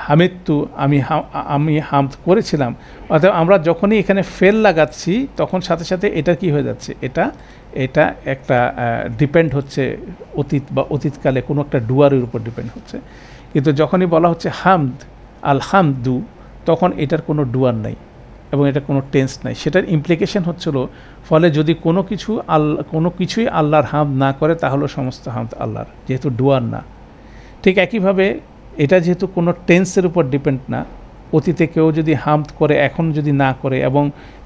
হামিদতু আমি হামদ করেছিলাম। অর্থাৎ আমরা যখনই এখানে ফেল লাগাচ্ছি তখন সাথে সাথে এটা কি হয়ে যাচ্ছে, এটা একটা ডিপেন্ড হচ্ছে অতীত বা অতীতকালে কোনো একটা ডুয়ারের উপর ডিপেন্ড হচ্ছে। কিন্তু যখনই বলা হচ্ছে হামদ, আল হামদু, তখন এটার কোনো ডুয়ার নাই এবং এটা কোনো টেন্স নাই। সেটার ইমপ্লিকেশন হচ্ছিল, ফলে যদি কোনো কিছুই আল্লাহর হামদ না করে তাহলে সমস্ত হামদ আল্লাহর, যেহেতু ডুয়ার না। ঠিক একইভাবে এটা যেহেতু কোনো টেন্সের উপর ডিপেন্ড না, অতীতে কেউ যদি হামদ করে এখন যদি না করে, এবং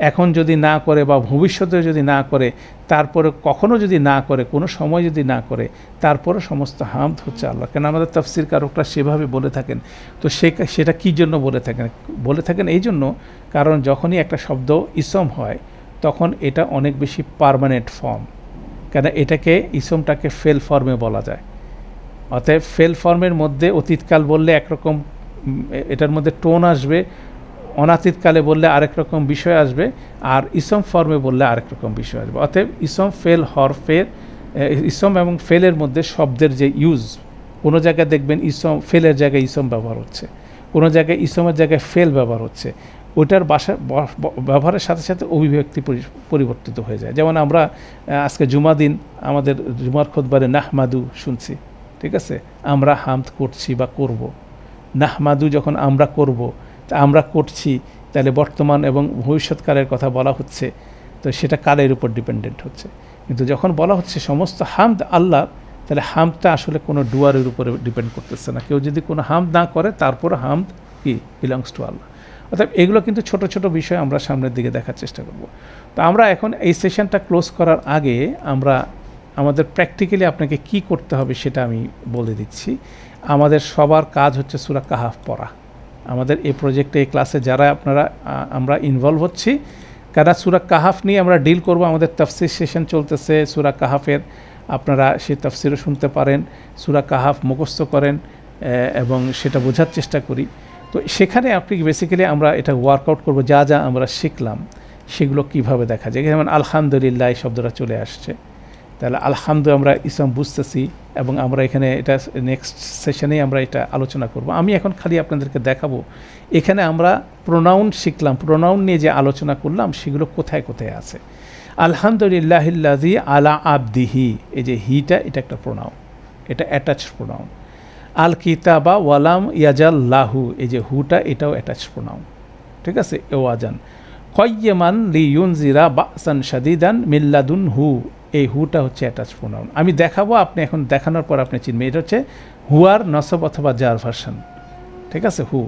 এখন যদি না করে বা ভবিষ্যতে যদি না করে, তারপরে কখনো যদি না করে, কোনো সময় যদি না করে, তারপরে সমস্ত হামদ হচ্ছে আল্লাহ। কেন আমাদের তাফসীর কারকরা সেভাবে বলে থাকেন। তো সেটা কী জন্য বলে থাকেন এই জন্য, কারণ যখনই একটা শব্দ ইসম হয় তখন এটা অনেক বেশি পার্মানেন্ট ফর্ম, কেন এটাকে ইসমটাকে ফেল ফর্মে বলা যায়। অতএব ফেল ফর্মের মধ্যে অতীতকাল বললে একরকম এটার মধ্যে টোন আসবে, অনাতীতকালে বললে আরেক রকম বিষয় আসবে, আর ইসম ফর্মে বললে আরেক রকম বিষয় আসবে। অতএব ইসম ফেল হরফের, ইসম এবং ফেলের মধ্যে শব্দের যে ইউজ, কোনো জায়গায় দেখবেন ইসম ফেলের জায়গায় ইসম ব্যবহার হচ্ছে, কোনো জায়গায় ইসমের জায়গায় ফেল ব্যবহার হচ্ছে, ওইটার ব্যবহারের সাথে সাথে অভিব্যক্তি পরিবর্তিত হয়ে যায়। যেমন আমরা আজকে জুমা দিন আমাদের জুমার খুতবারে নাহমাদু শুনছি, ঠিক আছে, আমরা হামদ করছি বা করব। নাহমাদু যখন আমরা করব, তা আমরা করছি, তাহলে বর্তমান এবং ভবিষ্যৎকালের কথা বলা হচ্ছে, তো সেটা কালের উপর ডিপেন্ডেন্ট হচ্ছে। কিন্তু যখন বলা হচ্ছে সমস্ত হামদ আল্লাহ, তাহলে হামদটা আসলে কোনো ডুয়ারের উপরে ডিপেন্ড করতেছে না। কেউ যদি কোনো হামদ না করে তারপরে হামদ কি বিলংস টু আল্লাহ। অর্থাৎ এগুলো কিন্তু ছোট ছোট বিষয় আমরা সামনের দিকে দেখার চেষ্টা করব। তো আমরা এখন এই সেশনটা ক্লোজ করার আগে আমাদের প্র্যাকটিক্যালি আপনাকে কি করতে হবে সেটা আমি বলে দিচ্ছি। আমাদের সবার কাজ হচ্ছে সূরা কাহাফ পড়া। আমাদের এই প্রজেক্টে, এই ক্লাসে যারা আমরা ইনভলভ হচ্ছি, কারণ সূরা কাহাফ নিয়ে আমরা ডিল করব। আমাদের তাফসীর সেশন চলতেছে সূরা কাহাফের, আপনারা সেই তাফসীরও শুনতে পারেন, সূরা কাহাফ মুখস্থ করেন এবং সেটা বোঝার চেষ্টা করি। তো সেখানে আপনি বেসিক্যালি আমরা এটা ওয়ার্কআউট করব, যা যা আমরা শিখলাম সেগুলো কিভাবে দেখা যায়। যেমন আলহামদুলিল্লাহ এই শব্দটা চলে আসছে, তাহলে আলহামদু আমরা ইসম বুঝতেছি, এবং আমরা এখানে এটা নেক্সট সেশনেই আমরা এটা আলোচনা করব। আমি এখন খালি আপনাদেরকে দেখাবো এখানে আমরা প্রোনাউন শিখলাম, প্রোনাউন নিয়ে যে আলোচনা করলাম সেগুলো কোথায় কোথায় আছে। আলহামদুলিল্লাহিল্লাযী আলা আবদিহি, এই যে হিটা, এটা একটা প্রোনাউন, এটা অ্যাটাচ প্রোনাউন। আল কিতাবা ওয়ালাম ইয়াজাল্লাহু, এই যে হুটা, এটাও অ্যাটাচ প্রোনাউন, ঠিক আছে। ওয়াজান কয়্যমান লিয়ুনজিরা বাসান শাদীদান মিল্লাদুন হু, এই হুটা হচ্ছে অ্যাটাচ প্রোনাউন। আমি দেখাবো, আপনি এখন দেখানোর পর আপনি চিনবেন এটা হচ্ছে হুয়ার নসব অথবা জার ভার্সন, ঠিক আছে। হু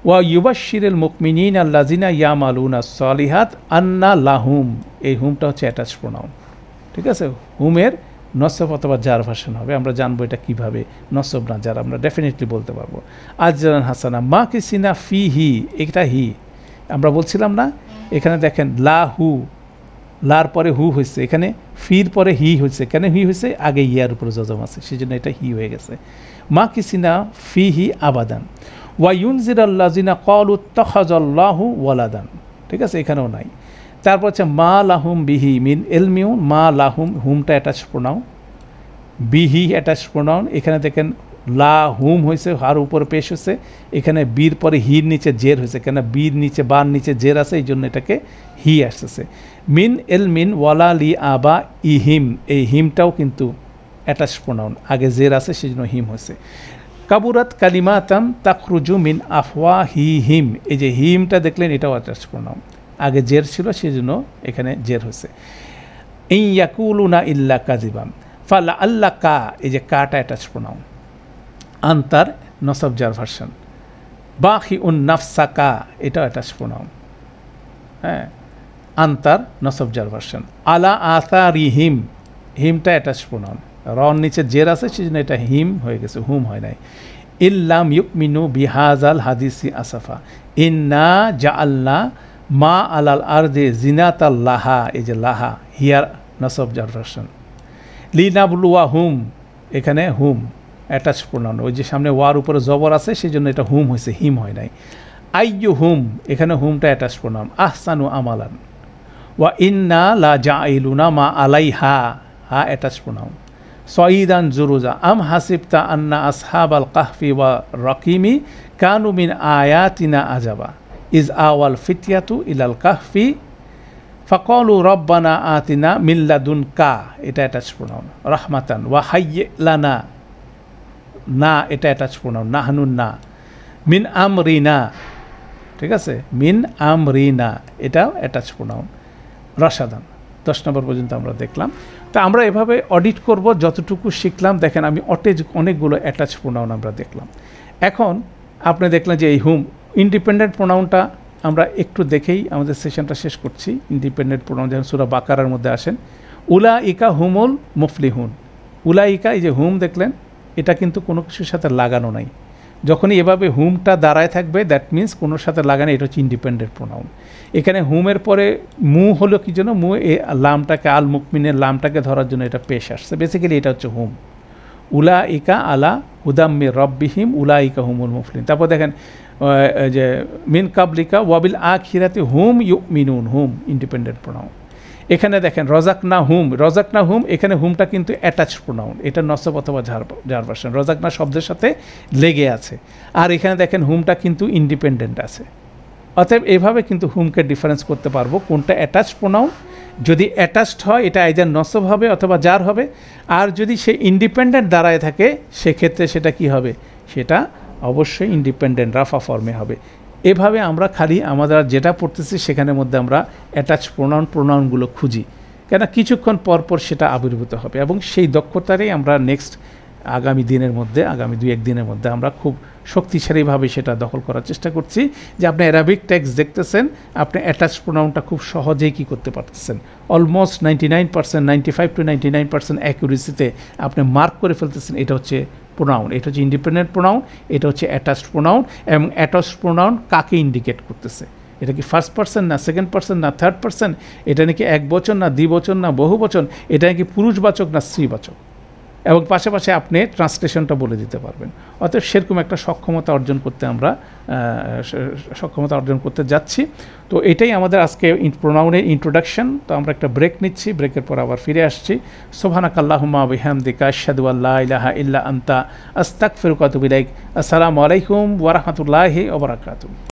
ওয়া ইউবাশশিরুল মুমিনিন আল্লাযিনা ইয়ামালুনা সলিহাত আন্না লাহুম, এই হুমটা হচ্ছে অ্যাটাচ প্রোনাউন, ঠিক আছে। হুমের নসব অথবা জার ভার্সন হবে। আমরা জানবো এটা কীভাবে নসব না জার, আমরা ডেফিনেটলি বলতে পারবো। আজরান হাসানা মা কিসিনা ফি হি, এটা হি আমরা বলছিলাম না, এখানে দেখেন লাহু, লার পরে হু হয়েছে, এখানে ফির পরে হি হয়েছে। কেন হি হয়েছে? আগে ইয়ার উপরে জজম আছে, সেই জন্য এটা হি হয়ে গেছে। মা কিসিনা ফি হি আবাদান ওয়ায়ুনজিরাল্লাযিনা ক্বালু ইত্তাখাযাল্লাহু ওয়ালাদান, ঠিক আছে, এখানেও নাই। তারপর হচ্ছে মা লাহুম বিহি মিন ইলমিউ, মা লাহুম, হুমটা অ্যাটাচ প্রোনাউন, বিহি অ্যাটাচ প্রোনাউন। এখানে দেখেন লা হুম হয়েছে, হার উপরে পেশ হয়েছে, এখানে বীর পরে হির নিচে জের হয়েছে, কেন বীর নিচে বার নিচে জের আছে, এই জন্য এটাকে হি আসতেছে। মিন এলমিন ওয়ালা লি আবা ইহিম, এই হিমটাও কিন্তু অ্যাটাচ প্রোনাউন, আগে জের আছে সেই জন্য হিম হয়েছে। কাবুরাত কালিমাতান তাখরুজু মিন আফওয়াহিহিম, এই যে হিমটা দেখলেন এটাও অ্যাটাচ প্রোনাউন, আগে জের ছিল সেই জন্য এখানে জের হয়েছে। ইন ইয়াকুলুনা ইল্লা কাযিবাম ফালা আল্লাহ কা, এই যে কাটা অ্যাটাচ প্রোনাউন। আন্তার নসব জার ভার্সন। বাহি উন নাফসাকা, এটাও অ্যাটাচ প্রোনাউন, হ্যাঁ, আন্তার নসব জার ভার্সন। আলা আসারিহিম, হিমটা অ্যাটাচ প্রোনাউন, রন নিচে জের আছে সেই জন্য এটা হিম হয়ে গেছে, হুম হয় নাই। ইল্লাম ইউমিনু বিহাজাল হাদিসি আসাফা ইন্না জাআলনা মা আলাল আরদে জিনাতাল লাহা, এই যে লাহা হিয়ার নসব জার ভার্সন। লিনাবলুয়াহুম, এখানে হুম অ্যাটাচ প্রোনাউন, ওই যে সামনে ওয়ার উপরে জবর আছে সেই জন্য এটা হুম হয়েছে, হিম হয় নাই। আইয়ু হুম, এখানে হুমটা অ্যাটাচ প্রোনাউন। আহসানু আমালান। ওয়া ইন্না লা জাইলুনা মা আলাইহা, হা অ্যাটাচ প্রোনাউন। সঈদান জুরুজা আম হাসিবতা আন্না আসহাবাল কাহফি ওয়া রকিমি কানু মিন আয়াতিনা আজাবা ইজ আওয়াল ফিতিয়াতু ইলাল কাহফি ফাকালু রব্বানা আতিনা মিন লাদুনকা, এটা অ্যাটাচ প্রোনাউন। রাহমাতান ওয়া হাইয়্যি লানা, না এটা অ্যাটাচ প্রোনাউন, নাহনুন না। মিন আমরিনা, ঠিক আছে, মিন আমরিনা এটাও অ্যাটাচ প্রোনাউন। রাশাদান 10 নম্বর পর্যন্ত আমরা দেখলাম। তো আমরা এভাবে অডিট করব যতটুকু শিখলাম। দেখেন আমি অনেকগুলো অ্যাটাচ প্রোনাউন আমরা দেখলাম। এখন আপনি দেখলেন যে এই হুম ইন্ডিপেন্ডেন্ট প্রোনাউনটা আমরা একটু দেখেই আমাদের সেশনটা শেষ করছি। ইন্ডিপেন্ডেন্ট প্রোনাউন যেমন সূরা বাকারার মধ্যে আসেন, উলাইকা হুমুল মুফলিহুন। উলাইকা, এই যে হুম দেখলেন, এটা কিন্তু কোনো কিছুর সাথে লাগানো নাই। যখনই এভাবে হুমটা দাঁড়ায় থাকবে দ্যাট মিন্স কোনোর সাথে লাগানো, এটা হচ্ছে ইন্ডিপেন্ডেন্ট প্রোনাউন। এখানে হুমের পরে মু হলো কি জন্য, মু এ লামটাকে, আল মুকমিনের লামটাকে ধরার জন্য এটা পেশ আসছে। বেসিক্যালি এটা হচ্ছে হুম। উলাইকা আলা হুদাম্মির রব্বিহিম উলাইকা হুমুল মুফলিন। তারপর দেখেন যে মিন কাবলিকা ওয়াবিল আখিরাতি হুম ইউমিনুন, হুম ইন্ডিপেন্ডেন্ট প্রোনাউন। এখানে দেখেন রজাকনা হুম, রজাকনা হুম, এখানে হুমটা কিন্তু অ্যাটাচ প্রোনাউন, এটা নসব অথবা জার ভার্সন, রজাকনা শব্দের সাথে লেগে আছে। আর এখানে দেখেন হুমটা কিন্তু ইন্ডিপেন্ডেন্ট আছে। অতএব এভাবে কিন্তু হুমকে ডিফারেন্স করতে পারবো কোনটা অ্যাটাচ প্রোনাউন। যদি অ্যাটাচড হয় এটা আইদার নসব হবে অথবা জার হবে, আর যদি সে ইন্ডিপেন্ডেন্ট দাঁড়ায় থাকে সেক্ষেত্রে সেটা কি হবে, সেটা অবশ্যই ইন্ডিপেন্ডেন্ট রাফা ফর্মে হবে। এভাবে আমরা খালি আমাদের যেটা পড়তেছি সেখানের মধ্যে আমরা অ্যাটাচ প্রোনাউনগুলো খুঁজি, কেন কিছুক্ষণ পরপর সেটা আবির্ভূত হবে, এবং সেই দক্ষতারই আমরা নেক্সট আগামী দিনের মধ্যে, আগামী 2-1 দিনের মধ্যে আমরা খুব শক্তিশালীভাবে সেটা দখল করার চেষ্টা করছি। যে আপনি অ্যারাবিক টেক্সট দেখতেছেন, আপনি অ্যাটাচ প্রোনাউনটা খুব সহজেই কী করতে পারতেছেন, অলমোস্ট 99%, 95 to 99% অ্যাকুরেসিতে আপনি মার্ক করে ফেলতেছেন এটা হচ্ছে প্রোনাউন, এটা হচ্ছে ইন্ডিপেন্ডেন্ট প্রোনাউন, এটা হচ্ছে অ্যাটাচড প্রোনাউন। এবং অ্যাটাচড প্রোনাউন কাকে ইন্ডিকেট করতেছে, এটা কি ফার্স্ট পারসন না সেকেন্ড পারসন না থার্ড পারসন, এটা নাকি এক বচন না দ্বিবচন না বহু বচন, এটা নাকি পুরুষবাচক না স্ত্রীবাচক, এবং পাশাপাশি আপনি ট্রান্সলেশনটা বলে দিতে পারবেন। অতএব সেরকম একটা সক্ষমতা অর্জন করতে যাচ্ছি। তো এটাই আমাদের আজকে প্রোনাউনের ইন্ট্রোডাকশন। তো আমরা একটা ব্রেক নিচ্ছি, ব্রেকের পর আবার ফিরে আসছি। সুবহানাকাল্লাহুম্মা ওয়া বিহামদিকা আশহাদু আল্লা ইলাহা ইল্লা আনতা আস্তাগফিরুকা ওয়া আতুবু ইলাইক। আসসালামু আলাইকুম ওয়া রাহমাতুল্লাহি ওয়া বারাকাতুহু।